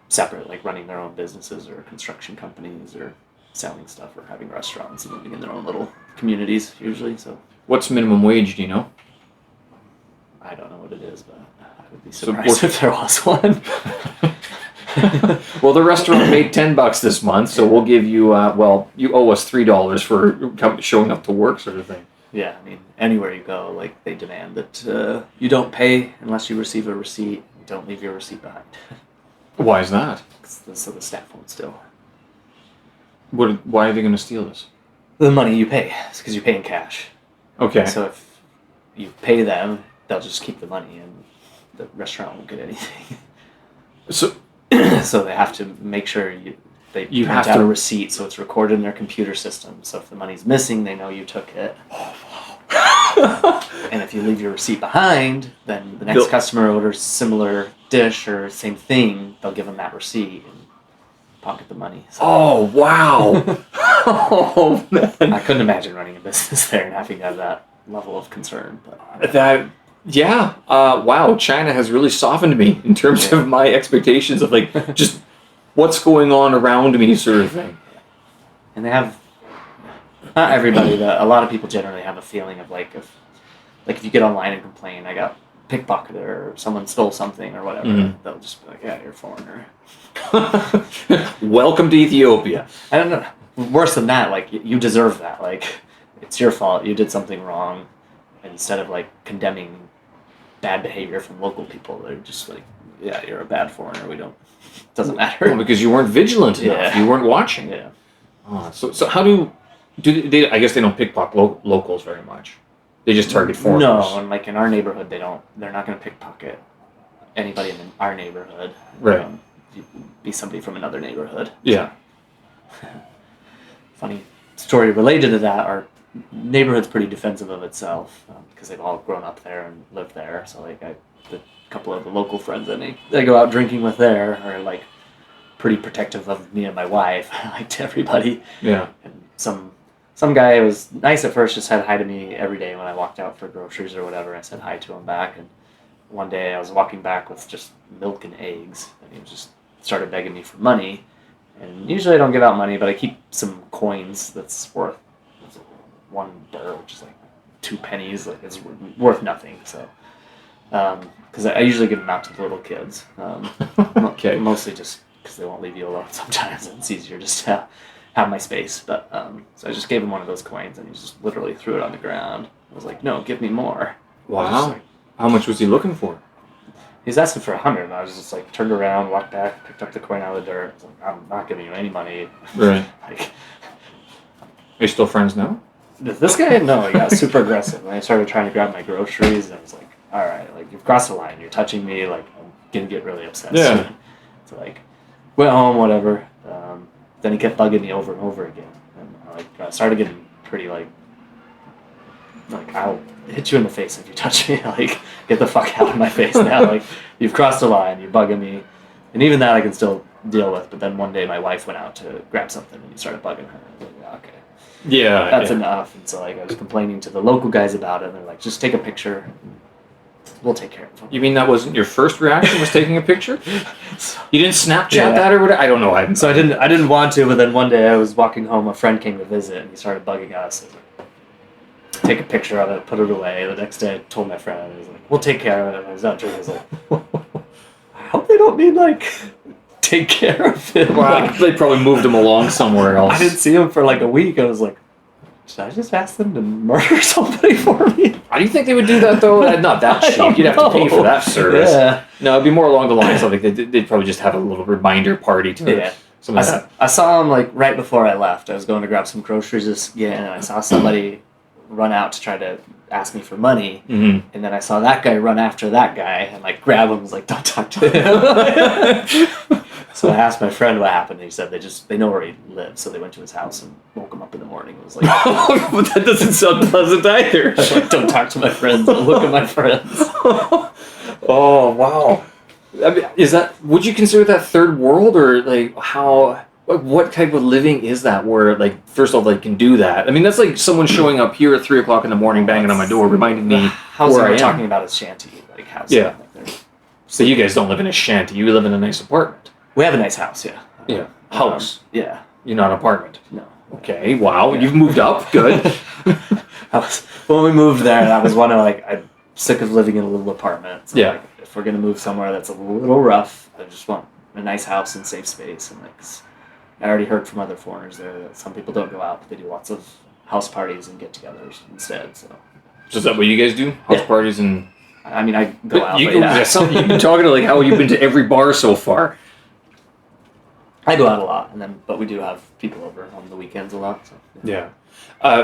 B: separate, like running their own businesses or construction companies or selling stuff or having restaurants and living in their own little communities, usually, so...
A: What's minimum wage, do you know?
B: I don't know what it is, but I would be surprised if there was one.
A: Well, the restaurant made $10 this month, so we'll give you, you owe us $3 for showing up to work, sort of thing.
B: Yeah, I mean, anywhere you go, like, they demand that you don't pay unless you receive a receipt. Don't leave your receipt behind.
A: Why is that?
B: So the staff won't steal.
A: Why are they going to steal this?
B: The money you pay. It's because you pay in cash.
A: Okay.
B: So if you pay them, they'll just keep the money, and the restaurant won't get anything.
A: So
B: So they have to make sure they
A: You
B: print
A: have
B: out
A: to-
B: a receipt, so it's recorded in their computer system. So if the money's missing, they know you took it. And if you leave your receipt behind, then the next
A: They'll-
B: customer orders similar dish or same thing, they'll give them that receipt and pocket the money. So
A: Oh, wow. Oh, man.
B: I couldn't imagine running a business there and having to have that level of concern. But
A: Wow, China has really softened me in terms of my expectations of like just what's going on around me sort of thing.
B: and they have not everybody, but a lot of people generally have a feeling of like if you get online and complain, I got pickpocketed or someone stole something or whatever, they'll just be like, yeah, you're a foreigner.
A: Welcome to Ethiopia.
B: I don't know. Worse than that, like you deserve that. Like it's your fault. You did something wrong. And instead of like condemning bad behavior from local people, they're just like, yeah, you're a bad foreigner. Doesn't matter.
A: Well, because you weren't vigilant enough.
B: Yeah.
A: You weren't watching.
B: Yeah.
A: So how do they? I guess they don't pickpocket locals very much. They just target foreigners.
B: No, and like in our neighborhood, they're not going to pickpocket anybody in our neighborhood.
A: Right.
B: Be somebody from another neighborhood.
A: Yeah.
B: Funny story related to that. Our neighborhood's pretty defensive of itself because they've all grown up there and lived there. So like the couple of the local friends that they go out drinking with there are like pretty protective of me and my wife. Like to everybody.
A: Yeah.
B: And some guy was nice at first, just said hi to me every day when I walked out for groceries or whatever. I said hi to him back, and one day I was walking back with just milk and eggs, and he just started begging me for money. And usually I don't give out money, but I keep some coins that's worth $1, which is like 2 pennies. Like it's worth nothing. So, because I usually give them out to the little kids.
A: Okay.
B: Mostly just because they won't leave you alone sometimes, and it's easier just to have my space. But so I just gave him one of those coins, and he just literally threw it on the ground. I was like, "No, give me more."
A: Wow. How much was he looking for?
B: He's asking for 100, and I was just like turned around, walked back, picked up the coin out of the dirt. I was like, I'm not giving you any money.
A: Right.
B: Like,
A: Are you still friends now?
B: this guy, no, he got super aggressive. And I started trying to grab my groceries, and I was like, all right, like you've crossed the line. You're touching me. Like I'm gonna get really upset.
A: Yeah.
B: So like, went home, whatever. Then he kept bugging me over and over again, and I started getting pretty like I'll hit you in the face if you touch me. Like, get the fuck out of my face now. Like, you've crossed the line. You're bugging me, and even that I can still deal with. But then one day my wife went out to grab something, and he started bugging her. I was like, okay,
A: Yeah.
B: that's enough. And so like I was complaining to the local guys about it, and they're like, just take a picture. We'll take care of it.
A: You mean that wasn't your first reaction? Was taking a picture? You didn't Snapchat
B: Yeah.
A: that or whatever? I don't know.
B: So I didn't want to, but then one day I was walking home. A friend came to visit, and he started bugging us. I was like, take a picture of it, put it away. The next day I told my friend, he was like, we'll take care of it. And I was out drinking. I was like, I hope they don't mean like take care of it.
A: Wow.
B: Like,
A: They probably moved him along somewhere else.
B: I didn't see him for like a week. I was like, should I just ask them to murder somebody for me?
A: How do you think they would do that though? Not that
B: I
A: cheap.
B: don't
A: You'd have to pay
B: know.
A: for that service.
B: Yeah.
A: No, it'd be more along the lines of like they'd probably just have a little reminder party to
B: Yeah.
A: some of that.
B: I saw him like right before I left. I was going to grab some groceries again, and I saw somebody run out to try to ask me for money.
A: Mm-hmm.
B: And then I saw that guy run after that guy and like grab him and was like, don't talk to him. So I asked my friend what happened, and he said they know where he lives, so they went to his house and woke him up in the morning. It was like,
A: But that doesn't sound pleasant either.
B: I was like, don't talk to my friends, don't look at my friends.
A: Oh wow! I mean, would you consider that third world, or like how? What type of living is that? Where like first of all they can do that? I mean, that's like someone showing up here at 3:00 in the morning, banging on my door, reminding me
B: Housing
A: where I
B: we're
A: am.
B: talking about is shanty, like housing.
A: Yeah. So you guys don't live in a shanty; you live in a nice apartment.
B: We have a nice house, yeah.
A: Yeah, house.
B: Yeah.
A: You're not an apartment.
B: No.
A: Okay. Wow,
B: Yeah.
A: you've moved up. Good.
B: When we moved there, that was one of like I'm sick of living in a little apartment. So
A: Yeah.
B: like, if we're gonna move somewhere that's a little rough, I just want a nice house and safe space. And like, I already heard from other foreigners there that some people don't go out, but they do lots of house parties and get-togethers instead. So
A: So is that what you guys do? House
B: Yeah.
A: parties and.
B: I mean, I go out, but
A: You've been talking to like how you've been to every bar so far.
B: I go out a lot, but we do have people over on the weekends a lot. So.
A: Yeah.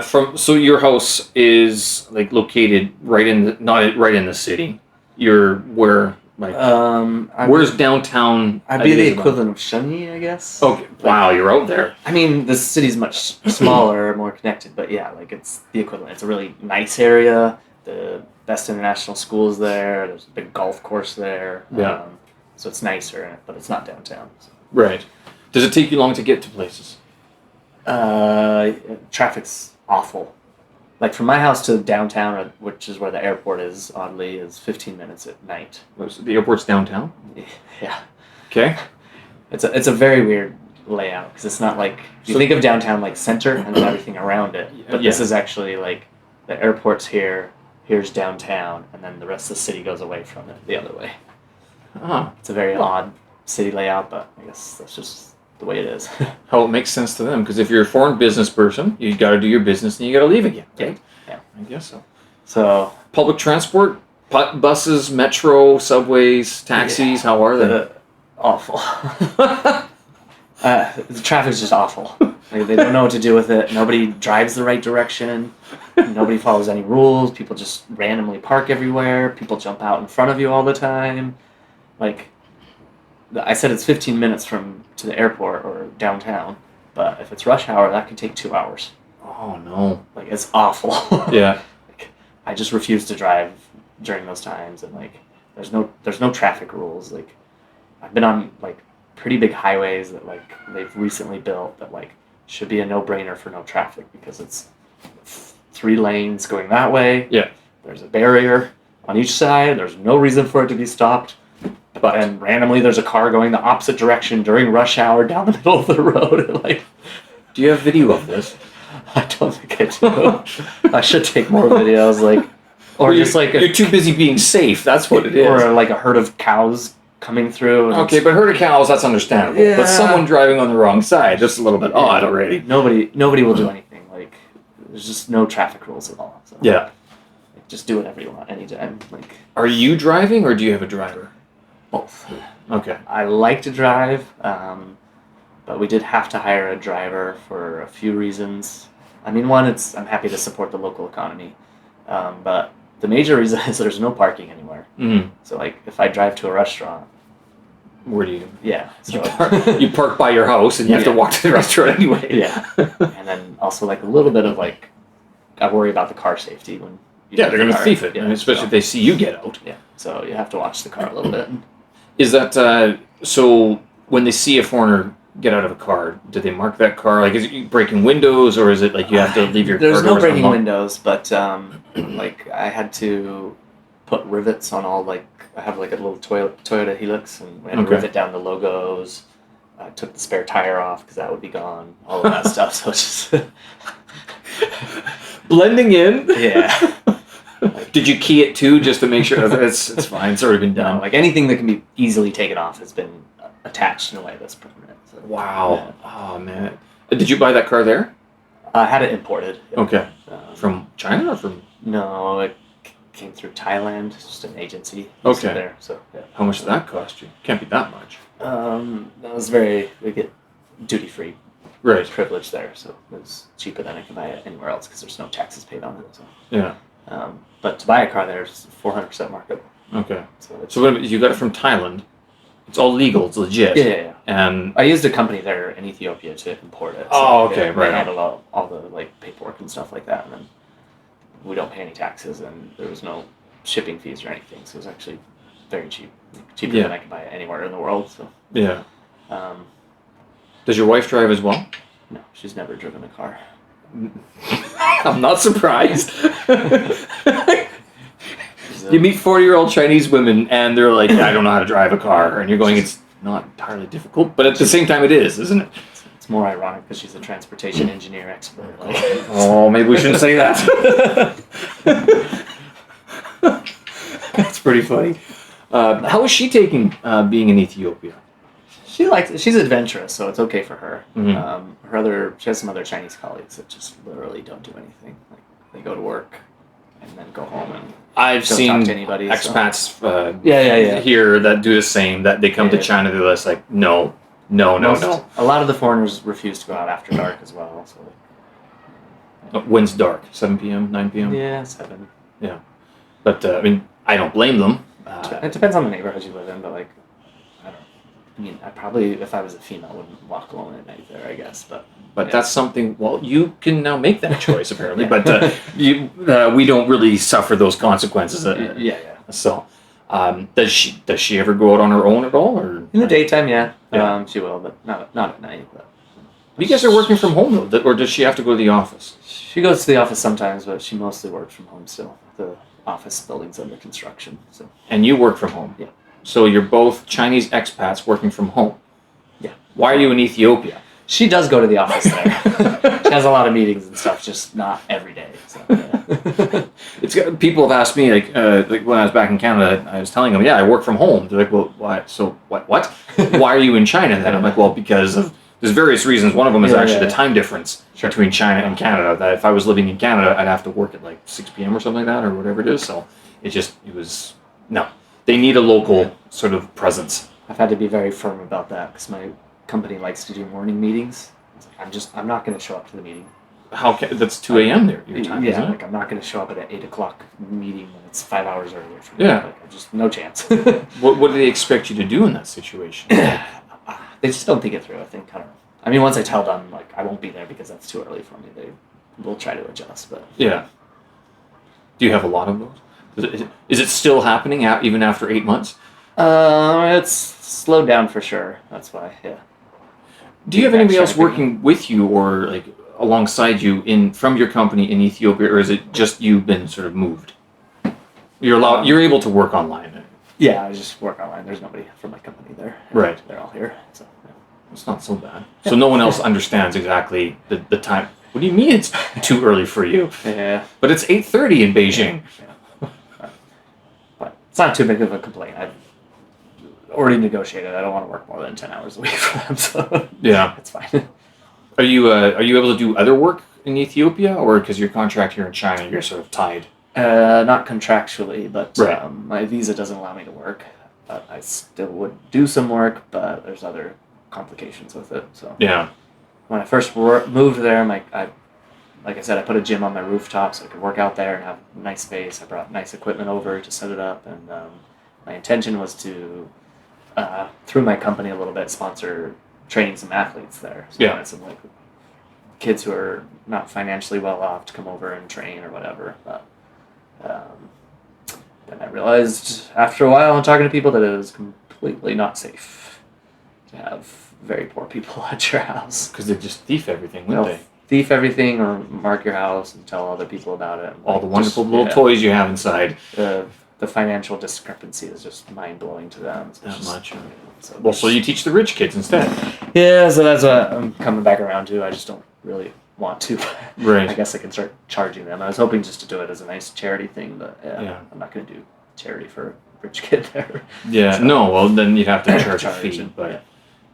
A: So your house is like located right in not right in the city. You're where Like, where's downtown?
B: I'd be the
A: Addis Ababa?
B: equivalent of Shunyi, I guess.
A: Okay. Wow, you're out there.
B: I mean, the city's much smaller, more connected, but yeah, like it's the equivalent. It's a really nice area. The best international schools there. There's a big golf course there.
A: Yeah.
B: So it's nicer, but it's not downtown. So.
A: Right. Does it take you long to get to places?
B: Traffic's awful. Like from my house to downtown, which is where the airport is, oddly, is 15 minutes at night.
A: The airport's downtown?
B: Yeah.
A: Okay.
B: It's a very weird layout because it's not like you think of downtown like center and then everything around it, but this is actually like the airport's here, here's downtown, and then the rest of the city goes away from it the other way. It's a very odd city layout, but I guess that's just the way it is.
A: How it makes sense to them, because if you're a foreign business person, you got to do your business and you got to leave again, right?
B: Yeah.
A: I guess so.
B: So
A: public transport, buses, metro, subways, taxis, how are they?
B: Awful. The traffic's just awful. Like, they don't know what to do with it. Nobody drives the right direction. Nobody follows any rules. People just randomly park everywhere. People jump out in front of you all the time. Like, I said it's 15 minutes to the airport or downtown, but if it's rush hour, that could take 2 hours.
A: Oh, no.
B: Like, it's awful.
A: Yeah.
B: Like, I just refuse to drive during those times, and, like, there's no traffic rules. Like, I've been on, like, pretty big highways that, like, they've recently built that, like, should be a no-brainer for no traffic because it's 3 lanes going that way.
A: Yeah.
B: There's a barrier on each side. There's no reason for it to be stopped. But and randomly there's a car going the opposite direction during rush hour down the middle of the road. Like,
A: do you have video of this?
B: I don't think I do. I should take more videos, like, or
A: well,
B: just like
A: you're too busy being safe. That's what it is.
B: Or like a herd of cows coming through.
A: Okay, but herd of cows, that's understandable.
B: Yeah.
A: But someone driving on the wrong side, just a little bit odd already.
B: Nobody will do anything. Like, there's just no traffic rules at all. So,
A: yeah.
B: Like, just do whatever you want anytime. Like,
A: are you driving or do you have a driver?
B: Both.
A: Okay.
B: I like to drive, but we did have to hire a driver for a few reasons. I mean, one, I'm happy to support the local economy, but the major reason is there's no parking anywhere.
A: Mm-hmm.
B: So, like, if I drive to a restaurant,
A: where do you?
B: Yeah. So
A: you park by your house and you have to walk to the restaurant anyway.
B: Yeah. And then also, like, a little bit of, like, I worry about the car safety when.
A: They're going to thief it, especially if they see you get out.
B: Yeah. So you have to watch the car a little bit.
A: Is that so? When they see a foreigner get out of a car, do they mark that car? Like, is it breaking windows, or is it like you have to leave your?
B: There's
A: car
B: no
A: doors
B: breaking
A: unlocked?
B: windows, but like I had to put rivets on all, like, I have like a little Toyota Helix, and we had to rivet down the logos. I took the spare tire off because that would be gone. All of that stuff. So it's just
A: blending in.
B: Yeah.
A: Did you key it too, just to make sure it's fine? It's already been done.
B: No, like anything that can be easily taken off has been attached in a way that's permanent. So,
A: wow. Yeah. Oh man. Did you buy that car there?
B: I had it imported. Yeah.
A: Okay. From China or from?
B: No, it came through Thailand. It's just an agency.
A: Okay.
B: There. So yeah.
A: How much did that cost you? Can't be that much.
B: That was we get duty free.
A: Right.
B: Privilege there, so it was cheaper than I could buy it anywhere else because there's no taxes paid on it. So.
A: Yeah.
B: But to buy a car there is 400% markup.
A: Okay. So you got it from Thailand. It's all legal. It's legit.
B: Yeah.
A: And
B: I used a company there in Ethiopia to import it. So
A: oh, okay, right.
B: They handled all the, like, paperwork and stuff like that, and then we don't pay any taxes, and there was no shipping fees or anything. So it was actually very cheap, cheaper than I could buy it anywhere in the world. So
A: yeah. Does your wife drive as well?
B: No, she's never driven a car.
A: I'm not surprised. You meet 40-year-old Chinese women and they're like, I don't know how to drive a car. And you're going, it's not entirely difficult. But at the same time, it is, isn't it?
B: It's more ironic because she's a transportation engineer expert. Like.
A: Oh, maybe we shouldn't say that. That's pretty funny. How is she taking being in Ethiopia?
B: She's adventurous, so it's okay for her.
A: Mm-hmm.
B: She has some other Chinese colleagues that just literally don't do anything. Like, they go to work and then go home and
A: I've
B: don't
A: seen
B: talk to anybody,
A: expats
B: here
A: that do the same. That they come to China, they're just like, no.
B: A lot of the foreigners refuse to go out after dark as well. So
A: when's dark? 7 p.m., 9 p.m.
B: Yeah, 7.
A: Yeah, but I mean, I don't blame them.
B: It depends on the neighborhood you live in, but like, I don't. I mean, I probably, if I was a female, wouldn't walk alone at night there, I guess. But
A: that's something. Well, you can now make that choice apparently,
B: Yeah.
A: but we don't really suffer those consequences.
B: Yeah.
A: So, does she ever go out on her own at all, or
B: In the daytime, yeah.
A: Yeah.
B: She will, but not at night. But
A: You guys are working from home though, or does she have to go to the office?
B: she goes to the office sometimes, but she mostly works from home still. The office building's under construction, so
A: And you work from home.
B: Yeah.
A: So you're both Chinese expats working from home.
B: Yeah.
A: Why are you in Ethiopia?
B: she does go to the office there. She has a lot of meetings and stuff, just not every day. So, yeah.
A: People have asked me like when I was back in Canada, I was telling them, yeah, I work from home. They're like, well, why? So what? Why are you in China then? I'm like, well, because of there's various reasons. One of them is actually the time difference between China and Canada. That if I was living in Canada, I'd have to work at like 6 p.m. or something like that, or whatever it is. So they need a local sort of presence.
B: I've had to be very firm about that because my company likes to do morning meetings. I'm not going to show up to the meeting.
A: That's 2 a.m. there, your time,
B: Yeah,
A: isn't it?
B: like I'm not going to show up at an 8 o'clock meeting when it's 5 hours earlier for me.
A: Yeah.
B: Like, just no chance.
A: What do they expect you to do in that situation?
B: They just don't think it through, I think. I don't know. I mean, once I tell them, like, I won't be there because that's too early for me, they will try to adjust. But
A: Yeah. Do you have a lot of those? Is it still happening even after 8 months?
B: It's slowed down for sure. That's why, yeah.
A: Do you have anybody else working with you or like alongside you from your company in Ethiopia, or is it just you've been sort of moved? You're able to work online.
B: Yeah, I just work online. There's nobody from my company there.
A: Right.
B: They're all here. So, yeah.
A: It's not so bad. So no one else understands exactly the time. What do you mean it's too early for you?
B: Yeah.
A: But it's 8:30 in Beijing.
B: Yeah. But it's not too big of a complaint. I've already negotiated. I don't want to work more than 10 hours a week for them, so
A: Yeah.
B: it's fine.
A: Are you able to do other work in Ethiopia, or because your contract here in China, you're sort of tied?
B: Not contractually, but
A: Right.
B: My visa doesn't allow me to work. But I still would do some work, but there's other complications with it. So
A: Yeah.
B: when I first moved there, like I said, I put a gym on my rooftop so I could work out there and have a nice space. I brought nice equipment over to set it up, and my intention was to, through my company a little bit, sponsor training some athletes there. So
A: Yeah.
B: I had some like kids who are not financially well off to come over and train or whatever. But then I realized after a while, talking to people, that it was completely not safe to have very poor people at your house.
A: Because they just thief everything,
B: They'll
A: wouldn't they?
B: thief everything or mark your house and tell other people about it.
A: All the wonderful little toys you have inside.
B: The financial discrepancy is just mind blowing to them. It's
A: That
B: just,
A: much.
B: So
A: Well, so you teach the rich kids instead.
B: yeah, so that's what I'm coming back around to. I just don't really want to.
A: Right.
B: I guess I can start charging them. I was hoping just to do it as a nice charity thing, but
A: Yeah.
B: I'm not going to do charity for a rich kid there.
A: Yeah.
B: So-
A: No. Well, then you'd have to charge a fee.
B: and-
A: But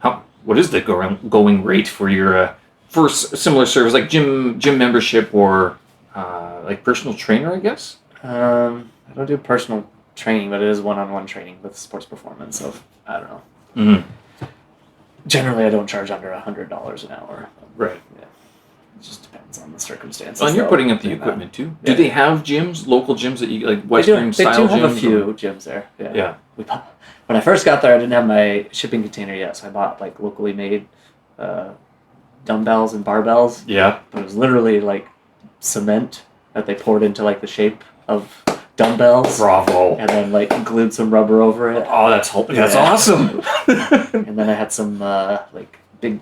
B: yeah.
A: what is the going rate for your for similar service like gym membership or like personal trainer? I guess.
B: I don't do personal training, but it is one-on-one training with sports performance. So I don't know.
A: Mm-hmm.
B: Generally, I don't charge under $100 an hour.
A: Right.
B: Yeah. It just depends on the circumstances.
A: Well, and you're
B: though.
A: putting up the
B: Yeah.
A: equipment too. Do
B: Yeah.
A: they have gyms, local gyms that you like
B: They
A: Western
B: do
A: style gyms?
B: have a few
A: or-
B: gyms there. Yeah.
A: Yeah.
B: When I first got there, I didn't have my shipping container yet, so I bought like locally made dumbbells and barbells.
A: Yeah.
B: But it was literally like cement that they poured into like the shape of dumbbells.
A: Bravo.
B: And then like glued some rubber over it.
A: Oh, that's
B: Yeah.
A: awesome.
B: And then I had some like big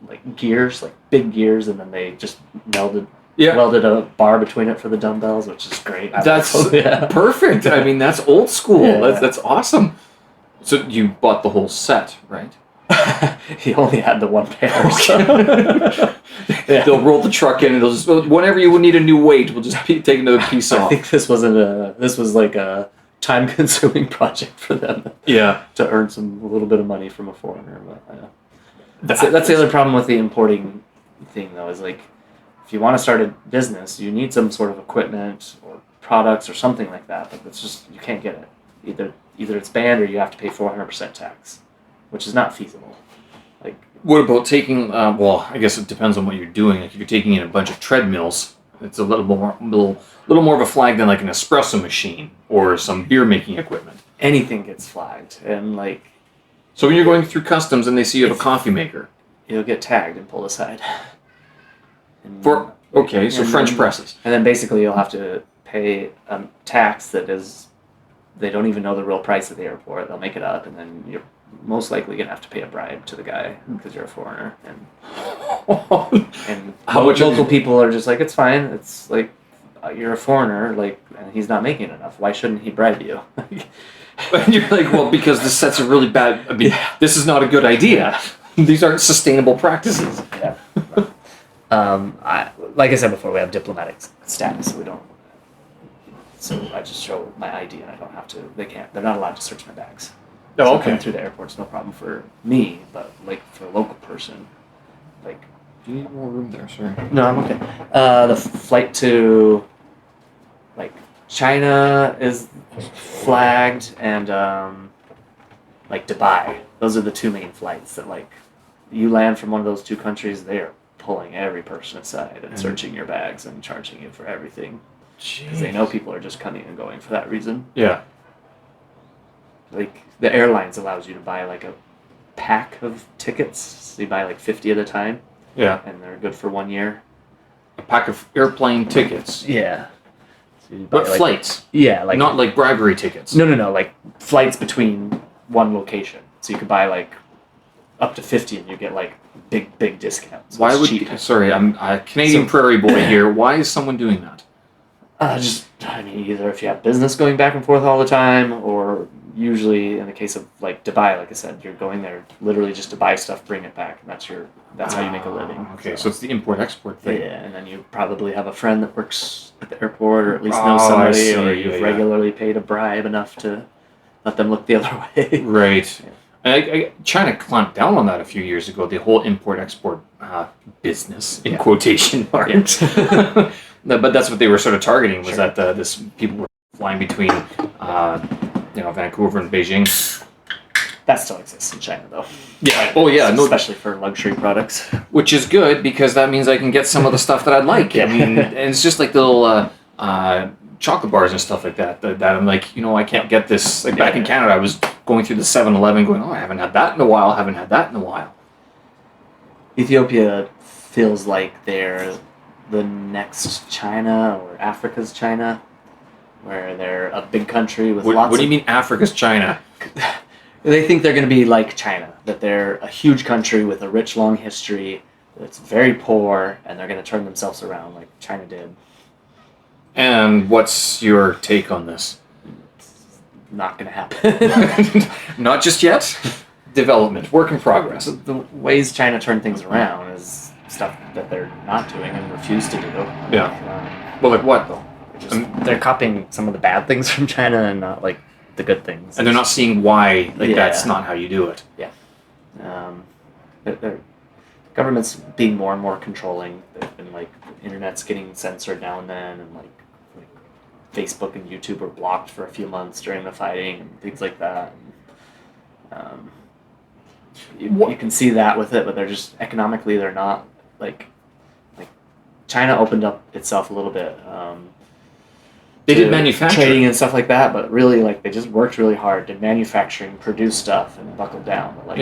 B: like gears, like big gears, and then they just welded a bar between it for the dumbbells, which is great.
A: That's
B: Yeah.
A: perfect. I mean, that's old school.
B: Yeah.
A: That's awesome. So you bought the whole set, right?
B: He only had the one pair.
A: Okay.
B: So. Yeah.
A: They'll roll the truck in, and they'll just whenever you would need a new weight, we'll just take another piece
B: I
A: off.
B: think this was like a time-consuming project for them.
A: Yeah.
B: To earn a little bit of money from a foreigner, but that's the other problem with the importing thing, though, is like if you want to start a business, you need some sort of equipment or products or something like that, but it's just you can't get it. Either it's banned or you have to pay 400% tax, which is not feasible. Like,
A: What about taking? Well, I guess it depends on what you're doing. Like if you're taking in a bunch of treadmills, It's a little more of a flag than like an espresso machine or some beer making equipment.
B: Anything gets flagged, and like.
A: So when you're going through customs and they see you have a coffee maker,
B: you'll get tagged and pulled aside. And,
A: so French presses,
B: and then basically you'll have to pay a tax that is. They don't even know the real price at the airport. They'll make it up, and then you're most likely gonna have to pay a bribe to the guy because you're a foreigner. And local people are just like, it's fine. It's like you're a foreigner, like, and he's not making enough. Why shouldn't he bribe you?
A: And you're like, well, because this sets a really bad. I mean, this is not a good idea. These aren't sustainable practices.
B: Yeah. Like I said before, we have diplomatic status, so we don't. So I just show my ID, and I don't have to. They're not allowed to search my bags.
A: Oh,
B: so
A: okay.
B: Coming through the airport's no problem for me, but like for a local person, like.
A: Do you need more room there, sir?
B: No, I'm okay. The flight to, like, China is flagged, and like Dubai. Those are the two main flights that, like, you land from one of those two countries, they are pulling every person aside and searching your bags and charging you for everything. Because they know people are just coming and going for that reason.
A: Yeah.
B: Like, the airlines allows you to buy, like, a pack of tickets. So you buy, like, 50 at a time.
A: Yeah.
B: And they're good for 1 year.
A: A pack of airplane tickets.
B: Yeah. So
A: But like, flights?
B: Yeah. Like,
A: not like bribery tickets?
B: No. Like, flights between one location. So you could buy, like, up to 50 and you get, like, big discounts. So
A: Why would...
B: cheap.
A: Sorry, I'm a Canadian prairie boy here. Why is someone doing that?
B: Either if you have business going back and forth all the time, or usually in the case of like Dubai, like I said, you're going there literally just to buy stuff, bring it back, and that's how you make a living.
A: Okay, so it's the import-export thing.
B: Yeah, and then you probably have a friend that works at the airport, or at least know somebody, or you've regularly paid a bribe enough to let them look the other way.
A: Right. Yeah. China clamped down on that a few years ago, the whole import-export business, in quotation marks. Yeah. But that's what they were sort of targeting, was that this people were flying between Vancouver and Beijing.
B: That still exists in China, though.
A: Yeah. Oh, yeah.
B: Especially for luxury products.
A: Which is good, because that means I can get some of the stuff that I'd like. I mean, and it's just like the little chocolate bars and stuff like that. That I'm like, I can't get this. Like back in Canada, I was going through the 7-Eleven going, I haven't had that in a while.
B: Ethiopia feels like they're the next China, or Africa's China, where they're a big country with lots of...
A: What do you mean Africa's China?
B: They think they're going to be like China, that they're a huge country with a rich, long history, that's very poor, and they're going to turn themselves around like China did.
A: And what's your take on this?
B: It's not going to happen.
A: Not just yet? Development, work in progress.
B: The ways China turn things around is stuff that they're not doing and refuse to do.
A: Yeah. Well, like what, though?
B: They're copying some of the bad things from China and not, like, the good things.
A: And they're not seeing why that's not how you do it.
B: Yeah. The government's being more and more controlling. They've been, like, the internet's getting censored now and then, and, like Facebook and YouTube were blocked for a few months during the fighting and things like that. And, you can see that with it, but they're just, economically, they're not, like China opened up itself a little bit.
A: They did manufacturing.
B: Trading and stuff like that, but really, like, they just worked really hard, did manufacturing, produce stuff, and buckled down. But, like,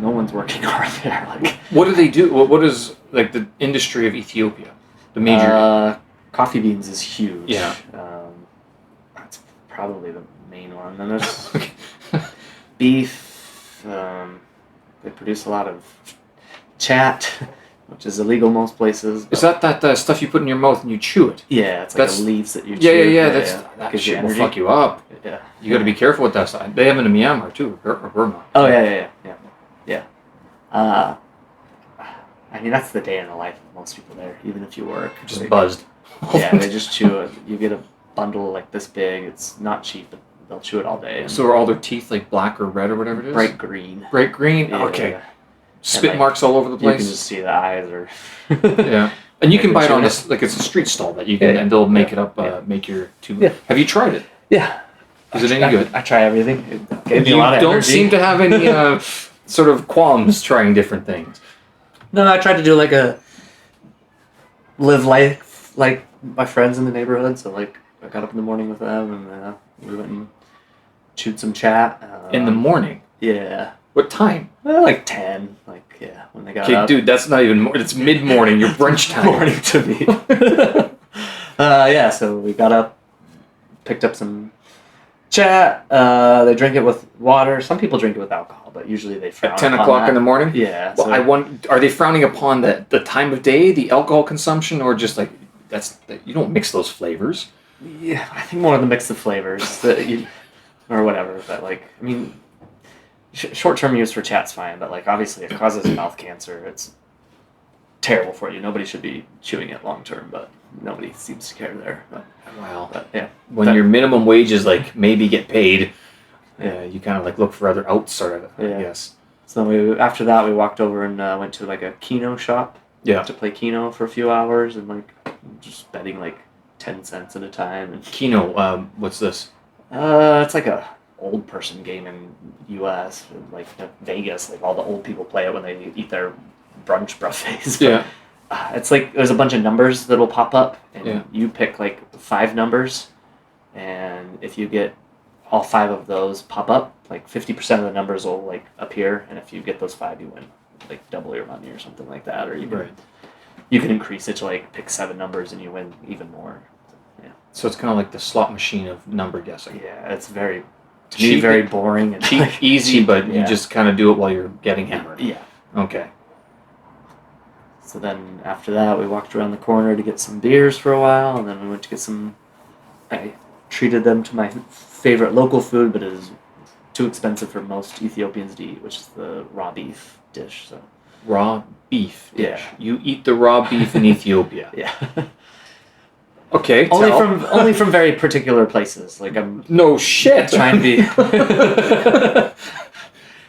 B: no one's working hard there. Like,
A: what do they do? What is, like, the industry of Ethiopia? The major...
B: coffee beans is huge.
A: Yeah.
B: That's probably the main one. Then there's beef. They produce a lot of chat, which is illegal most places.
A: Is that stuff you put in your mouth and you chew it?
B: Yeah, it's like the leaves that you chew.
A: Yeah. That shit will fuck you up.
B: Yeah.
A: You got to be careful with that stuff. They have it in Myanmar too, or Burma.
B: Oh yeah. I mean, that's the day in the life of most people there, even if you work.
A: Just buzzed.
B: Yeah, they just chew it. You get a bundle like this big. It's not cheap, but they'll chew it all day.
A: So are all their teeth like black or red or whatever it is?
B: Bright green.
A: Bright green?
B: Yeah.
A: Okay. Spit marks all over the place?
B: You can just see the eyes or...
A: Yeah. And you can buy it on this, like it's a street stall that you can, and they'll make it up, make your tube. Yeah. Have you tried it?
B: Yeah.
A: Is it any good?
B: I try everything. It gave me a lot of
A: energy. You don't seem to have any sort of qualms trying different things.
B: No, I tried to do like a live life like my friends in the neighborhood. So like I got up in the morning with them, and we went and chewed some chat.
A: In the morning?
B: Yeah.
A: What time?
B: Like 10. Like, yeah, when they got up.
A: Dude, that's not even... It's mid-morning. You're brunch time.
B: Morning to me. Yeah, so we got up, picked up some chat. They drink it with water. Some people drink it with alcohol, but usually they frown
A: At 10
B: upon
A: o'clock
B: that.
A: in the morning?
B: Yeah.
A: Well,
B: So,
A: are they frowning upon the time of day, the alcohol consumption, or just like, you don't mix those flavors?
B: yeah, I think more of the mix of flavors or whatever. But like, I mean, short-term use for chat's fine, but like obviously it causes mouth cancer. It's terrible for you. Nobody should be chewing it long-term, but nobody seems to care there.
A: Wow.
B: But yeah,
A: When your minimum wage is like maybe get paid, you kind of like look for other outs, sort of. I guess.
B: So after that we walked over and went to like a Keno shop.
A: Yeah.
B: To play Keno for a few hours and like just betting like 10 cents at a time. And
A: Keno, what's this?
B: it's like a old person game in U.S. like Vegas. Like all the old people play it when they eat their brunch buffets. But, it's like there's a bunch of numbers that'll pop up, and you pick like 5 numbers, and if you get all 5 of those pop up, like 50% of the numbers will like appear, and if you get those 5, you win like double your money or something like that, or you can increase it to like pick 7 numbers and you win even more. Yeah.
A: So it's kind of like the slot machine of number guessing.
B: Yeah, it's very boring and
A: cheap, easy, but you just kind of do it while you're getting hammered.
B: Yeah.
A: Okay.
B: So then after that, we walked around the corner to get some beers for a while, and then we went to get some... I treated them to my favorite local food, but it is too expensive for most Ethiopians to eat, which is the raw beef dish. So
A: raw beef dish.
B: Yeah.
A: You eat the raw beef in Ethiopia.
B: Yeah.
A: Okay.
B: Only from very particular places. Like I'm
A: no shit.
B: Trying to be.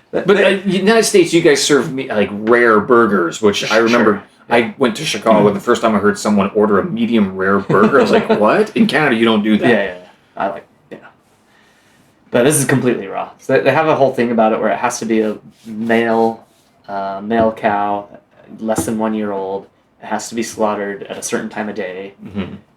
A: But United States, you guys serve me like rare burgers, which I remember.
B: Sure.
A: I went to Chicago the first time I heard someone order a medium rare burger. I was like, "What?" In Canada, you don't do that.
B: Yeah. I like. Yeah. But this is completely raw. So they have a whole thing about it where it has to be a male cow, less than 1 year old. It has to be slaughtered at a certain time of day,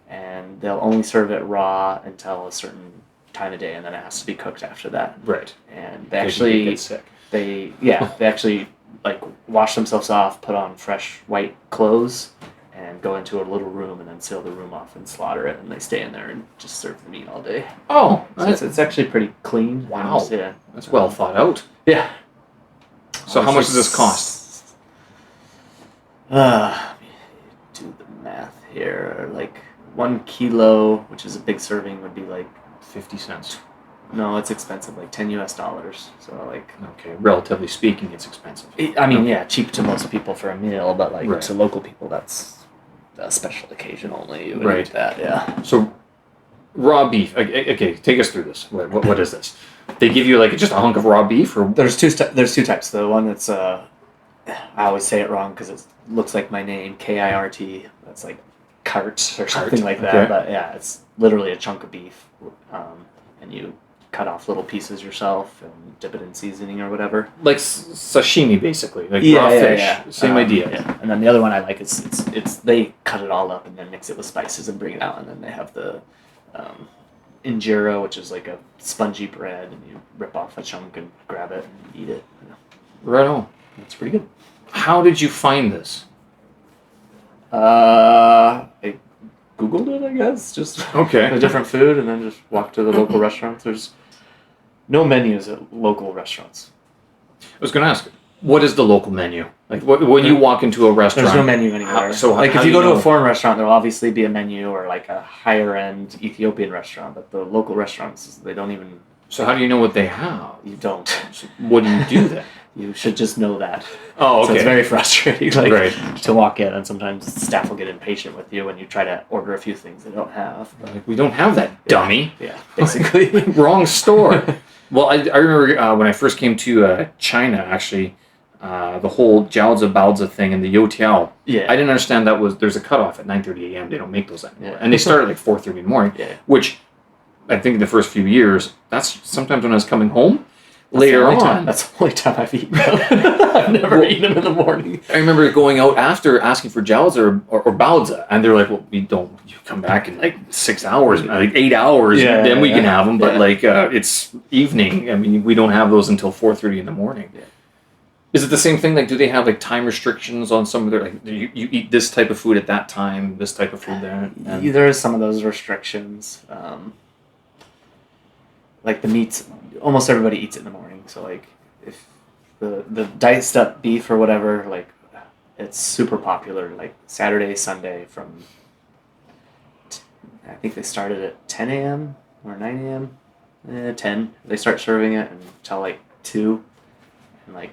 B: and they'll only serve it raw until a certain time of day, and then it has to be cooked after that.
A: Right.
B: And they actually
A: get sick.
B: They actually like wash themselves off, put on fresh white clothes, and go into a little room and then seal the room off and slaughter it, and they stay in there and just serve the meat all day.
A: Oh,
B: so it's actually pretty clean.
A: Wow.
B: Yeah.
A: That's well thought out.
B: Yeah.
A: So how much does this cost?
B: Do the math here. Like 1 kilo, which is a big serving, would be like
A: 50 cents.
B: No, it's expensive, like $10 US. So like,
A: okay, relatively speaking, it's expensive.
B: I mean, yeah, cheap to most people for a meal, but like to local people, that's a special occasion only. You would eat that, yeah.
A: So raw beef. Okay, take us through this. What is this? They give you like just a hunk of raw beef, or
B: there's two types. The one that's I always say it wrong because it looks like my name, Kirt. That's like Curt or something like that. Okay. But yeah, it's literally a chunk of beef, and you cut off little pieces yourself and dip it in seasoning or whatever.
A: Like sashimi, basically, like raw fish. Yeah. Same idea.
B: Yeah. And then the other one I like is it's they cut it all up and then mix it with spices and bring it out, and then they have the injera, which is like a spongy bread, and you rip off a chunk and grab it and eat it.
A: Right on.
B: It's pretty good.
A: How did you find this?
B: I Googled it, I guess. Just
A: a
B: different food, and then just walked to the local restaurants. There's no menus at local restaurants.
A: I was going to ask, what is the local menu? Like when you walk into a restaurant,
B: there's no menu anywhere. If you go to a foreign restaurant, there'll obviously be a menu, or like a higher end Ethiopian restaurant. But the local restaurants, they don't even.
A: So how do you know what they have?
B: You don't.
A: So what do you do then?
B: You should just know that.
A: Oh, okay.
B: So it's very frustrating, to walk in, and sometimes staff will get impatient with you when you try to order a few things they don't have.
A: Like, we don't have that, dummy.
B: Yeah, basically.
A: Wrong store. Well, I remember when I first came to China, actually, the whole jiaozi baozi thing and the youtiao.
B: Yeah.
A: I didn't understand there's a cutoff at 9:30 a.m. They don't make those anymore.
B: Yeah.
A: And they start at like 4:30 in the morning, which I think in the first few years, that's sometimes when I was coming home, later on.
B: That's the only time I've eaten them. I've never eaten them in the morning.
A: I remember going out after asking for jalza or balza, and they're like, "Well, we don't. You come back in like 6 hours, like 8 hours, then we can have them." But like, it's evening. I mean, we don't have those until 4:30 in the morning. Yeah. Is it the same thing? Like, do they have like time restrictions on some of their like? You eat this type of food at that time, this type of food there.
B: There is some of those restrictions. Like the meats, almost everybody eats it in the morning. So like, if the diced up beef or whatever, like, it's super popular. Like Saturday, Sunday from. I think they started at 10 a.m. or 9 a.m. 10. They start serving it until like 2, and like.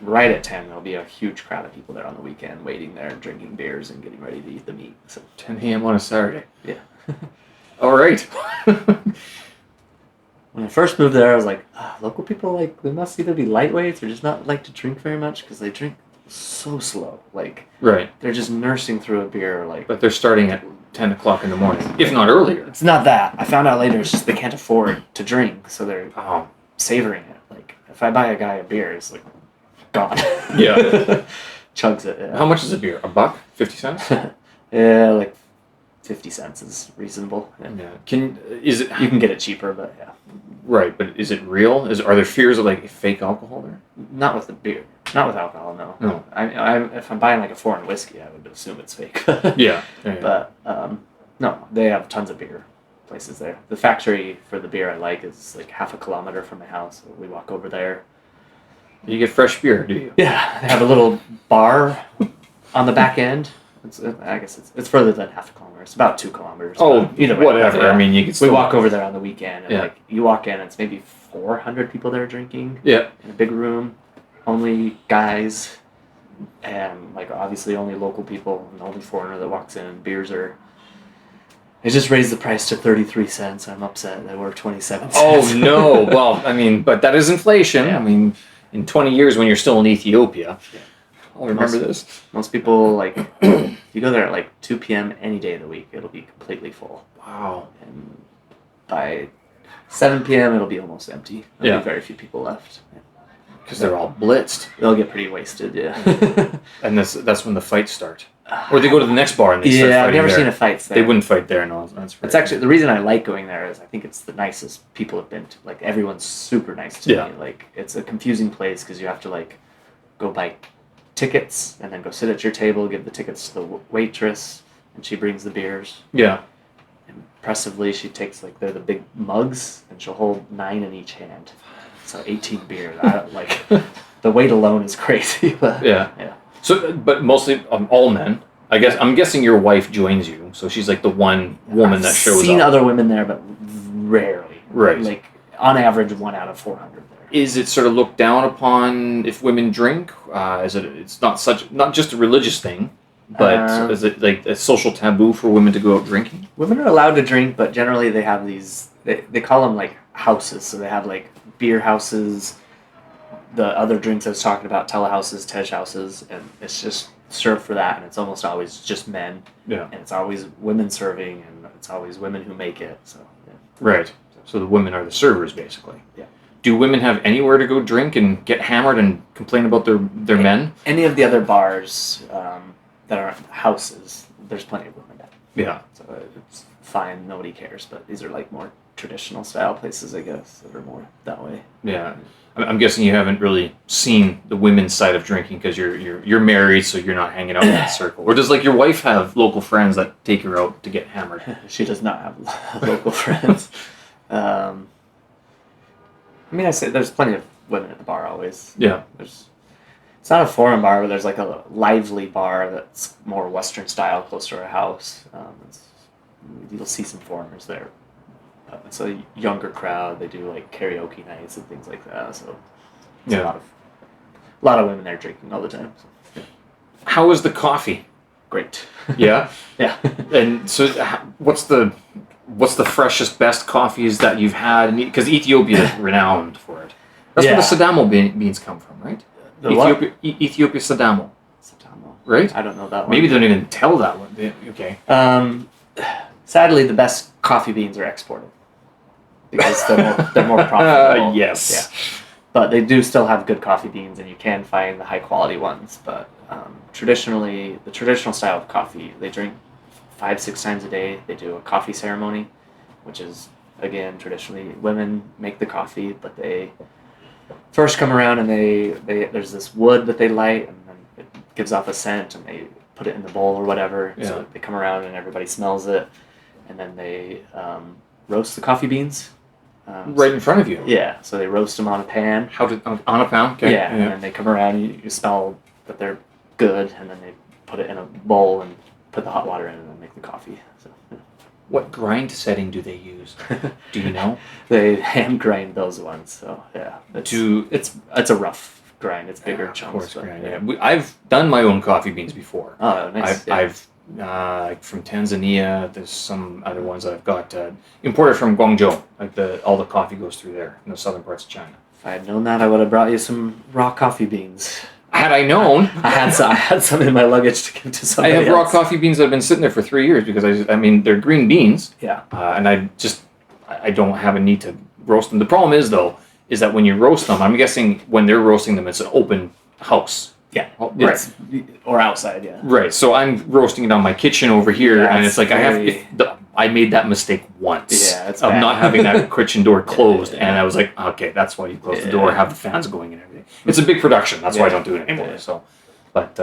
B: Right at 10, there'll be a huge crowd of people there on the weekend waiting there and drinking beers and getting ready to eat the meat. So
A: 10 a.m. on a Saturday.
B: Yeah.
A: All right.
B: When I first moved there, I was like, local people, like, they must either be lightweights or just not like to drink very much because they drink so slow. Like,
A: right.
B: They're just nursing through a beer. Like,
A: but they're starting at 10 o'clock in the morning, if not earlier.
B: It's not that. I found out later it's just they can't afford to drink, so they're savoring it. Like, if I buy a guy a beer, it's like, gone.
A: Yeah.
B: Chugs it. Yeah.
A: How much is a beer? $1? 50 cents?
B: Yeah, like 50 cents is reasonable.
A: Yeah.
B: You can get it cheaper, but yeah.
A: Right, but is it real? Are there fears of like fake alcohol there?
B: Not with the beer. Not with alcohol, no.
A: No.
B: If I'm buying like a foreign whiskey, I would assume it's fake.
A: Yeah.
B: But no, they have tons of beer places there. The factory for the beer I like is like half a kilometer from my house. So we walk over there.
A: You get fresh beer, do you?
B: Yeah, they have a little bar on the back end. I guess it's further than half a kilometer. It's about 2 kilometers.
A: Oh,
B: either way.
A: Whatever. Yeah. I mean, you can still...
B: We walk over there on the weekend, and like you walk in, it's maybe 400 people there drinking.
A: Yeah.
B: In a big room, only guys, and like obviously only local people, and the only foreigner that walks in. Beers are. They just raised the price to 33 cents. I'm upset. They were 27 cents.
A: Oh no! Well, I mean, but that is inflation. Yeah. I mean. In 20 years, when you're still in Ethiopia, I'll remember this.
B: Most people, like, if you go there at like 2 p.m. any day of the week, it'll be completely full.
A: Wow.
B: And by 7 p.m., it'll be almost empty. There'll be very few people left.
A: Because they're all blitzed.
B: They'll get pretty wasted, yeah.
A: And that's when the fights start. Or they go to the next bar and they start fighting.
B: I've never seen a fight there.
A: They wouldn't fight there, no.
B: It's actually, the reason I like going there is I think it's the nicest people have been to. Like, everyone's super nice to me. Like, it's a confusing place because you have to, like, go buy tickets and then go sit at your table, give the tickets to the waitress, and she brings the beers.
A: Yeah.
B: Impressively, she takes, like, they're the big mugs, and she'll hold 9 in each hand. So 18 beers. I don't, like, the weight alone is crazy. But, yeah.
A: So, but mostly all men. I'm guessing your wife joins you, so she's like the one woman that shows up.
B: I've seen other women there, but rarely.
A: Right.
B: Like, on average, 1 out of 400 there.
A: Is it sort of looked down upon if women drink? It's not just a religious thing, but is it like a social taboo for women to go out drinking?
B: Women are allowed to drink, but generally they have these. They call them like houses. So they have like beer houses. The other drinks I was talking about, telehouses, tej houses, and it's just served for that, and it's almost always just men.
A: Yeah.
B: And it's always women serving, and it's always women who make it. So. Yeah.
A: Right. So the women are the servers, basically.
B: Yeah.
A: Do women have anywhere to go drink and get hammered and complain about their men?
B: Any of the other bars that are houses, there's plenty of women at.
A: Yeah.
B: So it's fine, nobody cares. But these are like more traditional style places, I guess, that are more that way.
A: Yeah. I'm guessing you haven't really seen the women's side of drinking because you're married, so you're not hanging out in that circle. Or does like your wife have local friends that take her out to get hammered?
B: She does not have local friends. I mean, I say there's plenty of women at the bar always.
A: Yeah.
B: It's not a foreign bar, but there's like a lively bar that's more Western style, close to our house. You'll see some foreigners there. It's a younger crowd. They do like karaoke nights and things like that. So it's a lot of women there drinking all the time. So, yeah.
A: How is the coffee?
B: Great.
A: Yeah.
B: Yeah.
A: And so, what's the freshest, best coffees that you've had? Because Ethiopia is renowned for it. That's where the Sidamo beans come from, right? Ethiopia Sidamo.
B: Sidamo.
A: Right?
B: I don't know that one.
A: Maybe they don't even tell that one. Okay.
B: Sadly, the best coffee beans are exported because they're more profitable.
A: Yes.
B: But they do still have good coffee beans, and you can find the high quality ones. But traditionally, the traditional style of coffee, they drink 5-6 times a day. They do a coffee ceremony, which is, again, traditionally women make the coffee, but they first come around and they there's this wood that they light, and then it gives off a scent, and they put it in the bowl or whatever.
A: Yeah.
B: So they come around and everybody smells it, and then they roast the coffee beans.
A: Right in front of you.
B: Yeah, so they roast them on a pan.
A: On a pan? Okay.
B: Yeah, and then they come around, you smell that they're good, and then they put it in a bowl and put the hot water in and then make the coffee. So, yeah.
A: What grind setting do they use? Do you know?
B: They hand grind those ones, so yeah. It's a rough grind. It's bigger chunks.
A: Of course,
B: but,
A: grind, yeah. I've done my own coffee beans before.
B: Oh, nice.
A: I've from Tanzania. There's some other ones that I've got imported from Guangzhou. Like all the coffee goes through there in the southern parts of China.
B: If I had known that, I would have brought you some raw coffee beans.
A: Had I known,
B: I had some in my luggage to give to somebody
A: I have raw coffee beans that have been sitting there for 3 years because I mean they're green beans.
B: Yeah.
A: And I don't have a need to roast them. The problem is though, is that when you roast them, I'm guessing when they're roasting them, it's an open house.
B: Yeah.
A: Right.
B: Or outside, yeah.
A: Right. So I'm roasting it on my kitchen over here,
B: Yeah,
A: and it's like I made that mistake once.
B: Yeah, it's
A: of
B: bad.
A: not having that kitchen door closed,
B: Yeah.
A: and I was like, okay, that's why you close the
B: Yeah.
A: door, have the fans going and everything. It's a big production. That's why I don't do it anymore.
B: Yeah.
A: So, but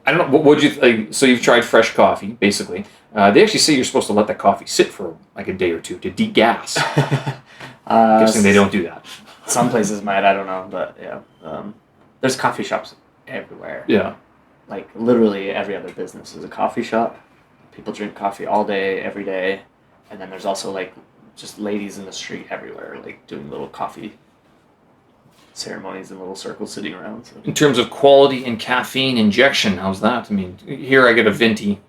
A: I don't know. What would you? So you've tried fresh coffee, basically. They actually say you're supposed to let that coffee sit for like a day or two to degas. Guessing they don't do that.
B: Some places might, I don't know, but yeah. There's coffee shops everywhere.
A: Yeah.
B: Like literally every other business is a coffee shop. People drink coffee all day, every day. And then there's also like just ladies in the street everywhere, like doing little coffee ceremonies in little circles sitting around. So.
A: In terms of quality and caffeine injection, how's that? I mean, here I get a venti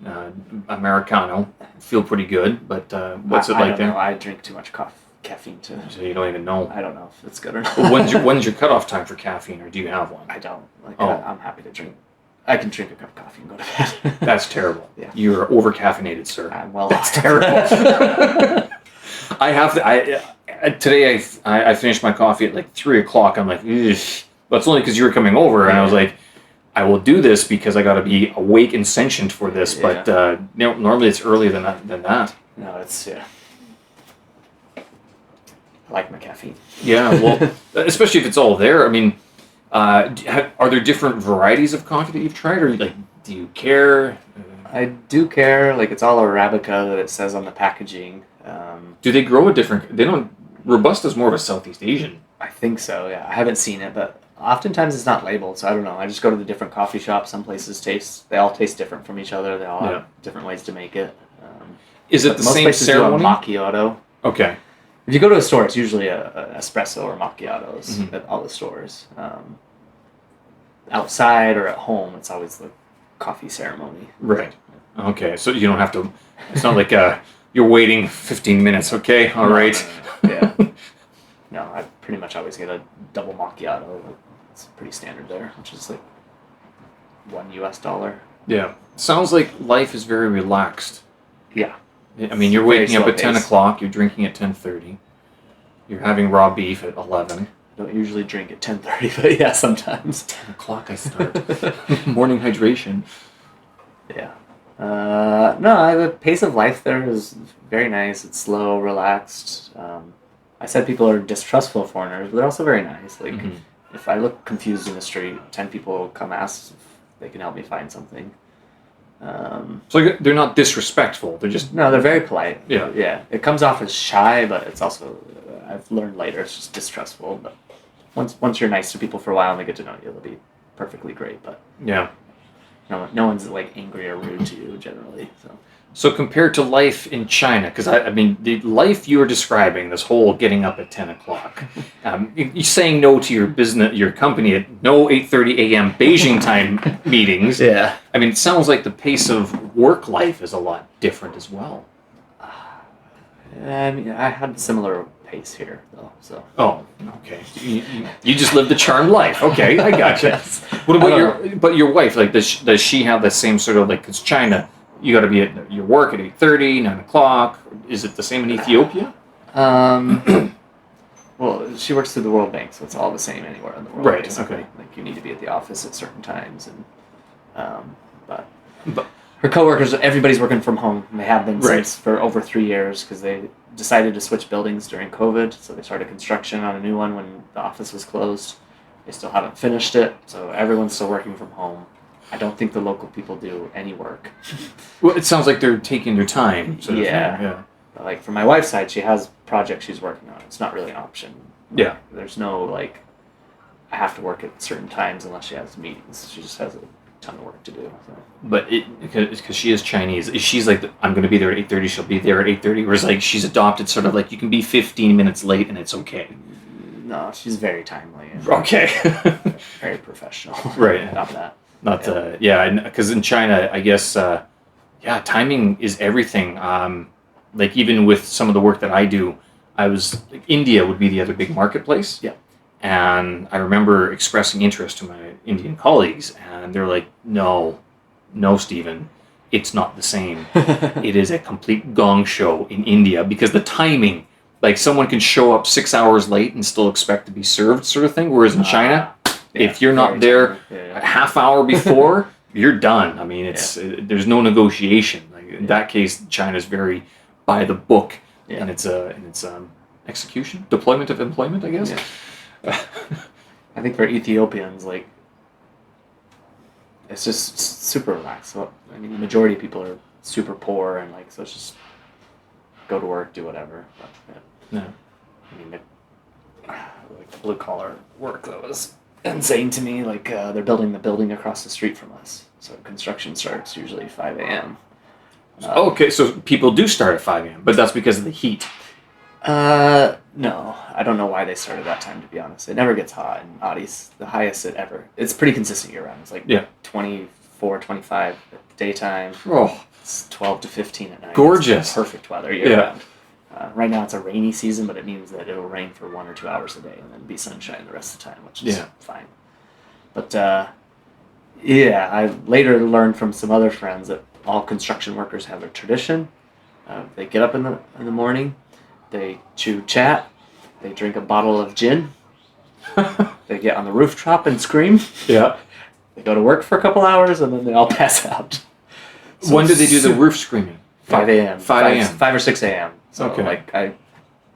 A: Americano. Feel pretty good, but what's it
B: I
A: like
B: don't
A: there?
B: know. I drink too much caffeine to.
A: So you don't even know.
B: I don't know if it's good or not.
A: Well, when's your cutoff time for caffeine, or do you have one?
B: I don't. Like,
A: Oh.
B: I'm happy to drink. I can drink a cup of coffee and go to bed.
A: That's terrible.
B: Yeah.
A: You're over caffeinated, sir.
B: I'm well.
A: That's terrible. I have to. Today I finished my coffee at like 3:00. I'm like, ugh. But it's only because you were coming over, and I was like, I will do this because I got to be awake and sentient for this.
B: Yeah.
A: But normally it's earlier than that.
B: No, it's yeah. I like my caffeine.
A: Yeah, well, especially if it's all there. I mean, are there different varieties of coffee that you've tried, or like, do you care?
B: I do care. Like it's all Arabica that it says on the packaging.
A: Do they grow a different? They don't. Robusta's more of a Southeast Asian.
B: I think so. Yeah, I haven't seen it, but oftentimes it's not labeled, so I don't know. I just go to the different coffee shops. Some places they all taste different from each other. They all have different ways to make it.
A: Is it the
B: most
A: same
B: places
A: ceremony?
B: do a macchiato.
A: Okay.
B: If you go to a store, it's usually a espresso or macchiatos at all the stores. Outside or at home, it's always the coffee ceremony.
A: Right. Okay. So you don't have to. It's not like you're waiting 15 minutes. Okay. All right.
B: No. Yeah. No, I pretty much always get a double macchiato. It's pretty standard there, which is like $1.
A: Yeah. Sounds like life is very relaxed.
B: Yeah.
A: I mean, you're waking up
B: slow
A: at 10
B: pace.
A: o'clock. You're drinking at 10:30. You're having raw beef at 11.
B: I don't usually drink at 10:30, but yeah, sometimes.
A: 10 o'clock I start. Morning hydration.
B: Yeah. No, the pace of life there is very nice. It's slow, relaxed. I said people are distrustful of foreigners, but they're also very nice. Like, if I look confused in the street, 10 people will come ask if they can help me find something.
A: So they're not disrespectful. They're just
B: No, they're very polite.
A: Yeah.
B: Yeah. It comes off as shy, but it's also, I've learned later, it's just distrustful. But once you're nice to people for a while and they get to know you, they'll be perfectly great. But
A: yeah.
B: no one's like angry or rude to you generally.
A: So compared to life in China, because I mean, the life you were describing, this whole getting up at 10 o'clock, you saying no to your business, your company at no 8:30 a.m. Beijing time meetings.
B: Yeah.
A: I mean, it sounds like the pace of work life is a lot different as well.
B: I mean, I had a similar pace here, though. So.
A: Oh, okay. You just live the charmed life. Okay, I gotcha.
B: Yes.
A: What about your wife? Like, does she have the same sort of like? Because China, you got to be at your work at 8:30, 9 o'clock. Is it the same in Ethiopia?
B: Well, she works through the World Bank, so it's all the same anywhere in the world.
A: Right,
B: Basically.
A: okay.
B: Like you need to be at the office at certain times, and but
A: But
B: her coworkers, everybody's working from home. And they have been
A: Right.
B: since for over 3 years because they decided to switch buildings during COVID. So they started construction on a new one when the office was closed. They still haven't finished it, so everyone's still working from home. I don't think the local people do any work.
A: well, it sounds like they're taking their time. Sort of
B: Yeah.
A: thing. Yeah.
B: Like from my wife's side, she has projects she's working on. It's not really an option.
A: Yeah.
B: There's no like, I have to work at certain times unless she has meetings. She just has a ton of work to do. So.
A: But because she is Chinese, she's like, I'm going to be there at 8:30. She'll be there at 8:30. Whereas like she's adopted sort of like you can be 15 minutes late and it's okay.
B: No, she's very timely. And
A: Okay.
B: very professional.
A: Right.
B: Not that.
A: Not because in China, I guess, timing is everything. Like even with some of the work that I do, like, India would be the other big marketplace.
B: Yeah.
A: And I remember expressing interest to my Indian colleagues, and they're like, no, Stephen, it's not the same. It is a complete gong show in India because the timing, like someone can show up 6 hours late and still expect to be served sort of thing. Whereas in China, if you're not there a half hour before, you're done. I mean, there's no negotiation. Like in that case, China's very by the book, and it's execution, deployment of employment, I guess.
B: Yeah. I think for Ethiopians, like it's just super relaxed. So I mean, the majority of people are super poor, and like so it's just go to work, do whatever. But,
A: Yeah.
B: I mean, like the blue collar work that was insane to me. Like they're building the building across the street from us, so construction starts usually 5 a.m.
A: Okay, so people do start at 5 a.m., but that's because of the heat.
B: No, I don't know why they started that time, to be honest. It never gets hot in Addis, the highest it ever. It's pretty consistent year round. It's like 24, 25 at the daytime.
A: Oh,
B: It's 12 to 15 at night.
A: gorgeous.
B: It's perfect weather year round. Right now it's a rainy season, but it means that it'll rain for 1 or 2 hours a day and then be sunshine the rest of the time, which is fine. But I later learned from some other friends that all construction workers have a tradition. They get up in the morning, they chew chat, they drink a bottle of gin, they get on the rooftop and scream.
A: Yeah.
B: They go to work for a couple hours and then they all pass out. So
A: when do they do the roof screaming?
B: 5 a.m.
A: 5 a.m.
B: 5 or 6 a.m. So
A: Okay.
B: like I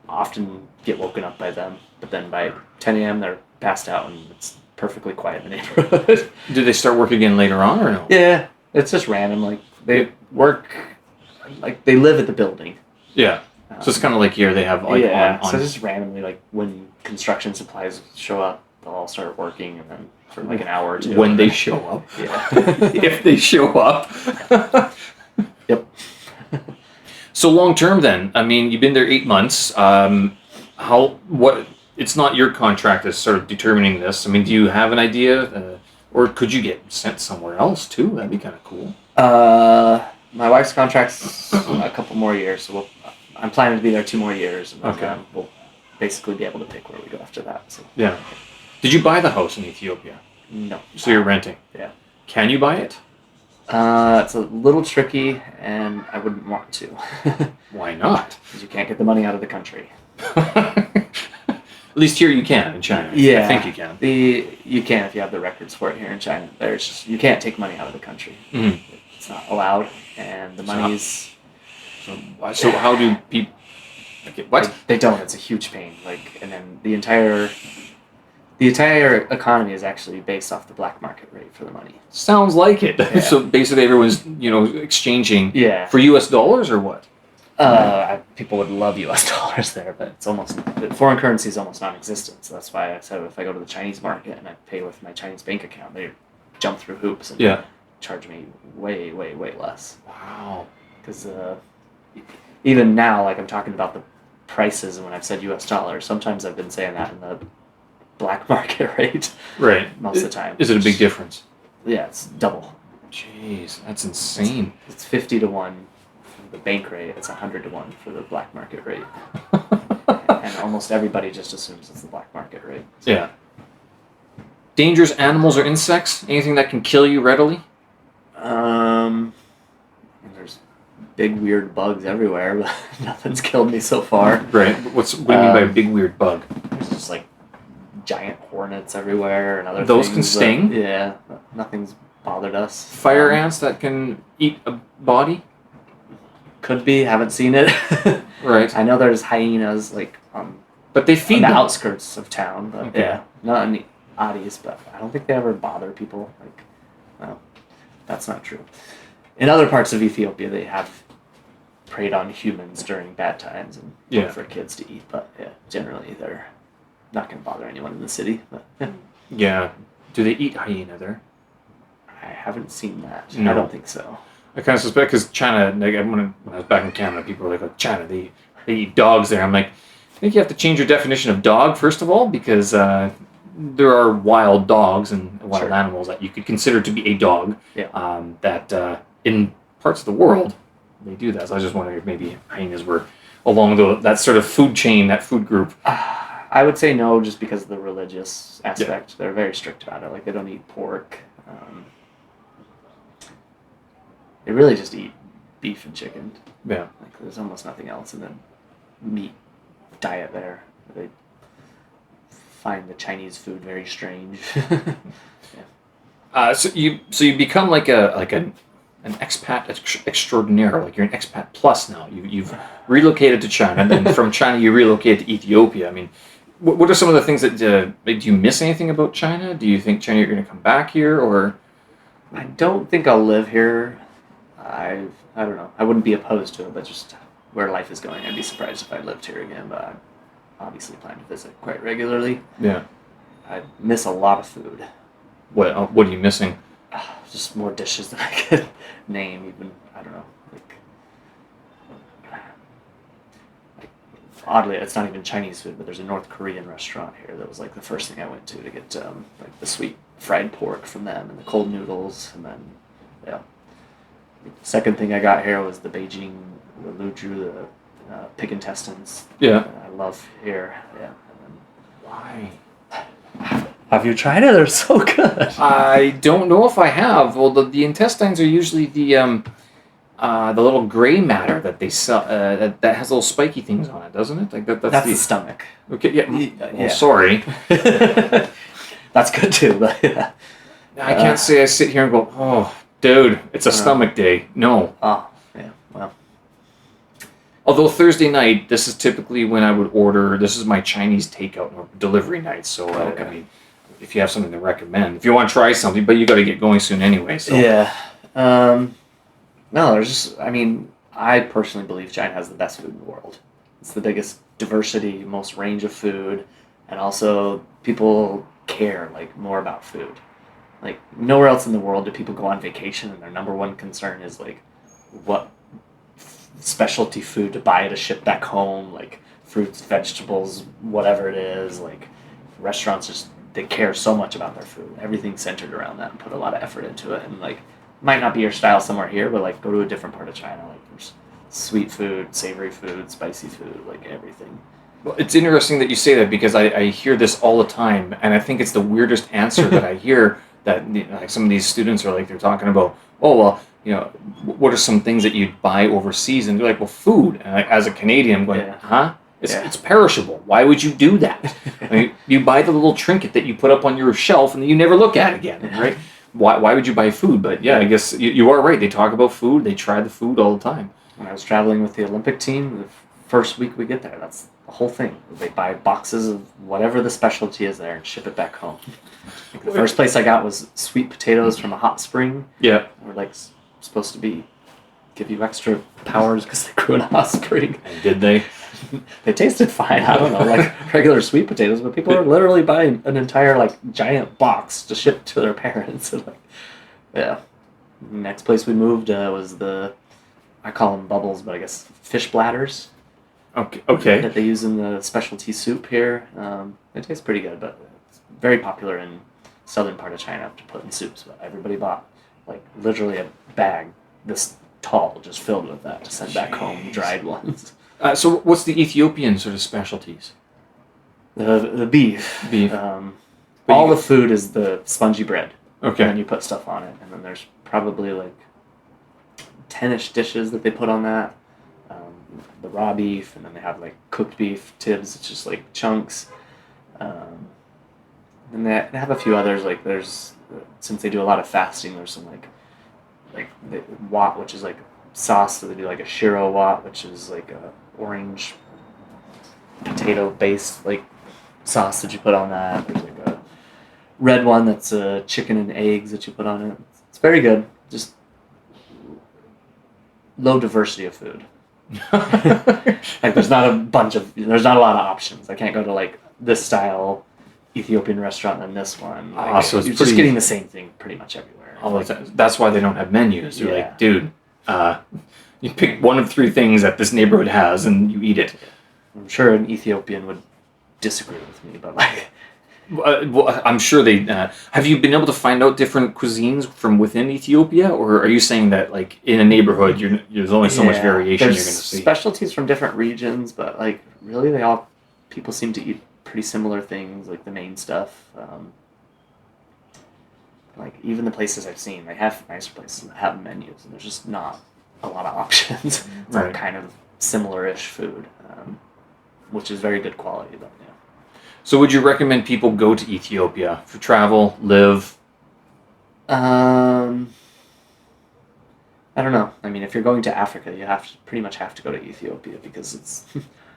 B: often get woken up by them, but then by 10 a.m. they're passed out and it's perfectly quiet in the neighborhood.
A: Do they start work again later on or no?
B: Yeah, it's just random. Like they work, like they live at the building.
A: Yeah. So it's kind of like here they have like
B: So just randomly, like when construction supplies show up, they'll all start working, and then for like an hour or two.
A: when they show up.
B: Yeah.
A: If they show up.
B: Yep.
A: So long term then, I mean, you've been there 8 months. It's not your contract that's sort of determining this. I mean, do you have an idea? Or could you get sent somewhere else too? That'd be kind of cool.
B: My wife's contract's a couple more years, so I'm planning to be there 2 more years, and then we'll basically be able to pick where we go after that. So.
A: Yeah. Did you buy the house in Ethiopia?
B: No.
A: So you're renting?
B: Yeah.
A: Can you buy it?
B: It's a little tricky, and I wouldn't want to.
A: Why not?
B: Because you can't get the money out of the country.
A: At least here you can in China.
B: Yeah,
A: I think you can.
B: You can if you have the records for it here in China. You can't take money out of the country.
A: Mm-hmm.
B: It's not allowed, and the money's.
A: So how do people? Okay, what?
B: They don't. It's a huge pain. And then the entire economy is actually based off the black market rate for the money.
A: Sounds like it.
B: Yeah.
A: So basically, everyone's exchanging for U.S. dollars or what?
B: People would love U.S. dollars there, but foreign currency is almost non-existent. So that's why I said if I go to the Chinese market and I pay with my Chinese bank account, they jump through hoops and charge me way, way, way less.
A: Wow.
B: Because even now, like I'm talking about the prices, and when I've said U.S. dollars, sometimes I've been saying that in the black market rate.
A: Right.
B: Most of the time.
A: Is it a big difference?
B: Yeah, it's double.
A: Jeez, that's insane.
B: It's 50 to 1 for the bank rate. It's 100 to 1 for the black market rate. And almost everybody just assumes it's the black market rate. So.
A: Yeah. Dangerous animals or insects? Anything that can kill you readily?
B: There's big weird bugs everywhere, but nothing's killed me so far.
A: Right. What do you mean by a big weird bug?
B: giant hornets everywhere and other
A: Those
B: things.
A: can sting?
B: Yeah, nothing's bothered us.
A: Fire ants that can eat a body?
B: Could be, haven't seen it.
A: Right.
B: I know there's hyenas like
A: But they feed
B: on the
A: them.
B: outskirts of town, but
A: Okay.
B: yeah, not in the Addis, but I don't think they ever bother people. Like, well, that's not true. In other parts of Ethiopia, they have preyed on humans during bad times and
A: Yeah.
B: for kids to eat, but yeah, generally they're not going to bother anyone in the city. But yeah,
A: Yeah. Do they eat hyena there?
B: I haven't seen that.
A: No.
B: I don't think so.
A: I kind of suspect because China, like, when I was back in Canada, people were like, oh, China, they eat dogs there. I'm like, I think you have to change your definition of dog, first of all, because there are wild dogs and wild
B: Sure.
A: animals that you could consider to be a dog.
B: Yeah.
A: That in parts of the world, they do that. So I was just wondering if maybe hyenas were along that sort of food chain, that food group.
B: I would say no, just because of the religious aspect. Yeah. They're very strict about it. Like, they don't eat pork. They really just eat beef and chicken.
A: Yeah.
B: Like, there's almost nothing else in the meat diet there. They find the Chinese food very strange. Yeah.
A: So you become like an expat extraordinaire. Like, you're an expat plus now. You've relocated to China, and then from China you relocated to Ethiopia. I mean, what are some of the things that do you miss anything about China? Do you think China, you're going to come back here, or?
B: I don't think I'll live here. I don't know. I wouldn't be opposed to it, but just where life is going, I'd be surprised if I lived here again. But I obviously plan to visit quite regularly.
A: Yeah.
B: I miss a lot of food.
A: What are you missing?
B: Just more dishes than I could name. Even, I don't know. Like oddly, it's not even Chinese food, but there's a North Korean restaurant here that was like the first thing I went to get like the sweet fried pork from them and the cold noodles, and then yeah. Second thing I got here was the Beijing, the Luzhu, the pig intestines.
A: Yeah.
B: I love here. Yeah.
A: Why?
B: Have you tried it? They're so good.
A: I don't know if I have. Well, the intestines are usually the little gray matter that they sell. That has little spiky things on it, doesn't it? Like that's
B: the stomach.
A: Okay. Yeah.
B: Yeah.
A: Well, sorry.
B: That's good too. But yeah.
A: I can't say I sit here and go, oh, dude, it's a stomach day. No.
B: Oh, yeah. Well.
A: Although Thursday night, this is typically when I would order. This is my Chinese takeout or delivery night. So
B: Okay.
A: I mean, if you have something to recommend, if you want to try something, but you got to get going soon anyway. So
B: yeah. No, there's just. I mean, I personally believe China has the best food in the world. It's the biggest diversity, most range of food, and also people care like more about food. Like, nowhere else in the world do people go on vacation and their number one concern is like what specialty food to buy to ship back home, like fruits, vegetables, whatever it is. Like, restaurants just, they care so much about their food. Everything's centered around that and put a lot of effort into it. And like, might not be your style somewhere here, but like, go to a different part of China. Like, there's sweet food, savory food, spicy food, like everything.
A: Well, it's interesting that you say that, because I hear this all the time, and I think it's the weirdest answer that I hear. That, like, some of these students are like, they're talking about, oh well, what are some things that you'd buy overseas? And they're like, well, food. And as a Canadian, I'm going, huh? It's perishable. Why would you do that? I mean, you buy the little trinket that you put up on your shelf and you never look at again, right? Why would you buy food? But yeah, I guess you are right. They talk about food. They try the food all the time.
B: When I was traveling with the Olympic team, the first week we get there, that's the whole thing. They buy boxes of whatever the specialty is there and ship it back home. Like, the first place I got was sweet potatoes from a hot spring.
A: Yeah.
B: They're like supposed to give you extra powers because they grew in a hot spring.
A: And did they?
B: They tasted fine. I don't know, like regular sweet potatoes, but people are literally buying an entire like giant box to ship to their parents. And, like, yeah. Next place we moved was I call them bubbles, but I guess fish bladders.
A: Okay.
B: That they use in the specialty soup here. It tastes pretty good, but it's very popular in southern part of China to put in soups. But everybody bought like literally a bag this tall, just filled with that to send back home, dried ones.
A: So what's the Ethiopian sort of specialties?
B: The beef.
A: Beef.
B: All the food is the spongy bread.
A: Okay.
B: And then you put stuff on it, and then there's probably like 10-ish dishes that they put on that. The raw beef, and then they have like cooked beef tibs. It's just like chunks. And they have a few others, like there's, since they do a lot of fasting, there's some like the wat, which is like sauce, so they do like a shiro wat, which is like a orange potato based like sauce that you put on that. There's like a red one that's chicken and eggs that you put on it. It's very good. Just low diversity of food. Like there's not a lot of options. I can't go to like this style Ethiopian restaurant and this one. Like,
A: so it's
B: you're just getting the same thing pretty much everywhere.
A: That's why they don't have menus. You're like, dude, you pick one of three things that this neighborhood has and you eat it.
B: I'm sure an Ethiopian would disagree with me, but like,
A: well, I'm sure they. Have you been able to find out different cuisines from within Ethiopia, or are you saying that like in a neighborhood, there's only so much variation you're going to see?
B: Specialties from different regions, but like really, people seem to eat pretty similar things, like the main stuff. Like even the places I've seen, they have nicer places that have menus, and there's just not a lot of options. It's all kind of similar-ish food, which is very good quality, but yeah.
A: So would you recommend people go to Ethiopia for travel, live?
B: I don't know. I mean, if you're going to Africa, you pretty much have to go to Ethiopia because it's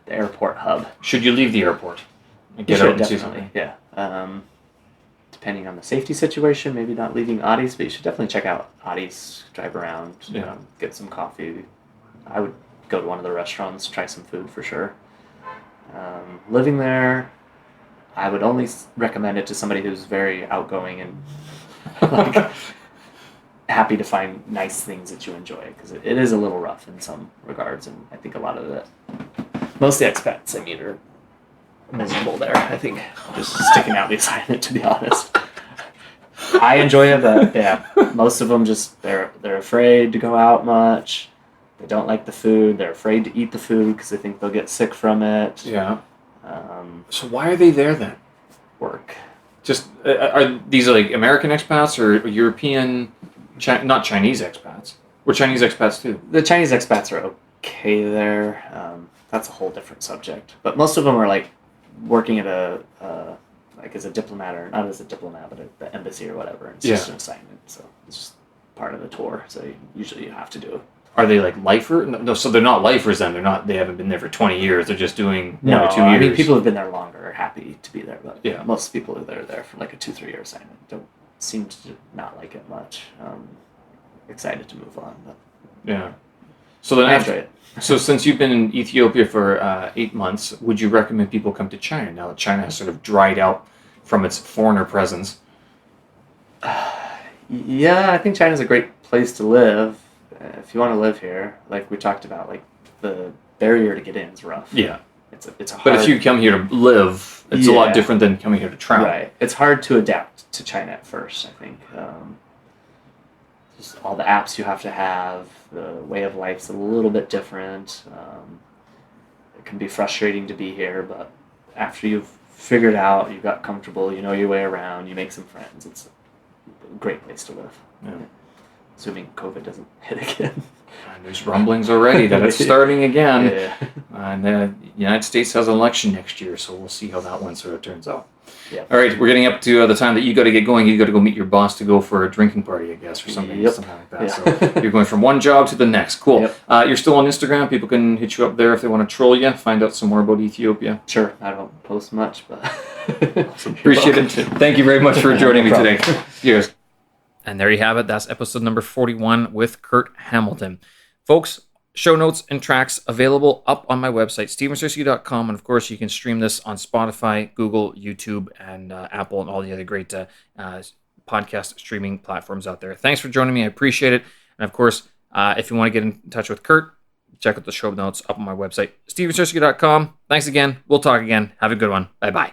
B: the airport hub.
A: Should you leave the airport and get out and see something?
B: Yeah. Depending on the safety situation, maybe not leaving Addis, but you should definitely check out Addis, drive around, get some coffee. I would go to one of the restaurants, try some food for sure. Living there, I would only recommend it to somebody who's very outgoing and like happy to find nice things that you enjoy, because it is a little rough in some regards, and I think a lot of most of the expats I meet are miserable there. I think just sticking out the assignment, to be honest. I enjoy it, but yeah, most of them just they're afraid to go out much. They don't like the food. They're afraid to eat the food because they think they'll get sick from it.
A: Yeah. So why are they there then?
B: Work.
A: Just are these like American expats or European, not Chinese expats? Or Chinese expats too?
B: The Chinese expats are okay there. That's a whole different subject. But most of them are like working at like as a diplomat, or not as a diplomat, but at the embassy or whatever. It's just an assignment, so it's just part of the tour. So usually you have to do it.
A: Are they like lifers? No, so they're not lifers then. They haven't been there for 20 years. They're just doing 1 or 2 years.
B: I mean, people who've been there longer are happy to be there, but most people that are there for like a 2-3 year assignment don't seem to not like it much. Excited to move on, but
A: So then
B: I enjoy it.
A: So since you've been in Ethiopia for 8 months, would you recommend people come to China now that China has sort of dried out from its foreigner presence?
B: Yeah, I think China's a great place to live. If you want to live here, like we talked about, like the barrier to get in is rough.
A: Yeah.
B: It's hard.
A: But if you come here to live, it's a lot different than coming here to travel.
B: Right. It's hard to adapt to China at first, I think. Just all the apps you have to have, the way of life's a little bit different. It can be frustrating to be here, but after you've figured out, you got comfortable, you know your way around, you make some friends, it's a great place to live.
A: Yeah.
B: Assuming COVID doesn't hit again.
A: And there's rumblings already that it's starting again.
B: Yeah.
A: And the United States has an election next year, so we'll see how that one sort of turns out.
B: Yeah.
A: All right, we're getting up to the time that you got to get going. You got to go meet your boss to go for a drinking party, I guess, or something like that. Yeah. So you're going from one job to the next. Cool.
B: Yep.
A: You're still on Instagram. People can hit you up there if they want to troll you, find out some more about Ethiopia.
B: Sure. I don't post much, but
A: appreciate it. Thank you very much for joining me today. Cheers. And there you have it. That's episode number 41 with Curt Hamilton. Folks, show notes and tracks available up on my website, stevensersky.com. And of course, you can stream this on Spotify, Google, YouTube, and Apple, and all the other great podcast streaming platforms out there. Thanks for joining me. I appreciate it. And of course, if you want to get in touch with Curt, check out the show notes up on my website, stevensersky.com. Thanks again. We'll talk again. Have a good one. Bye-bye.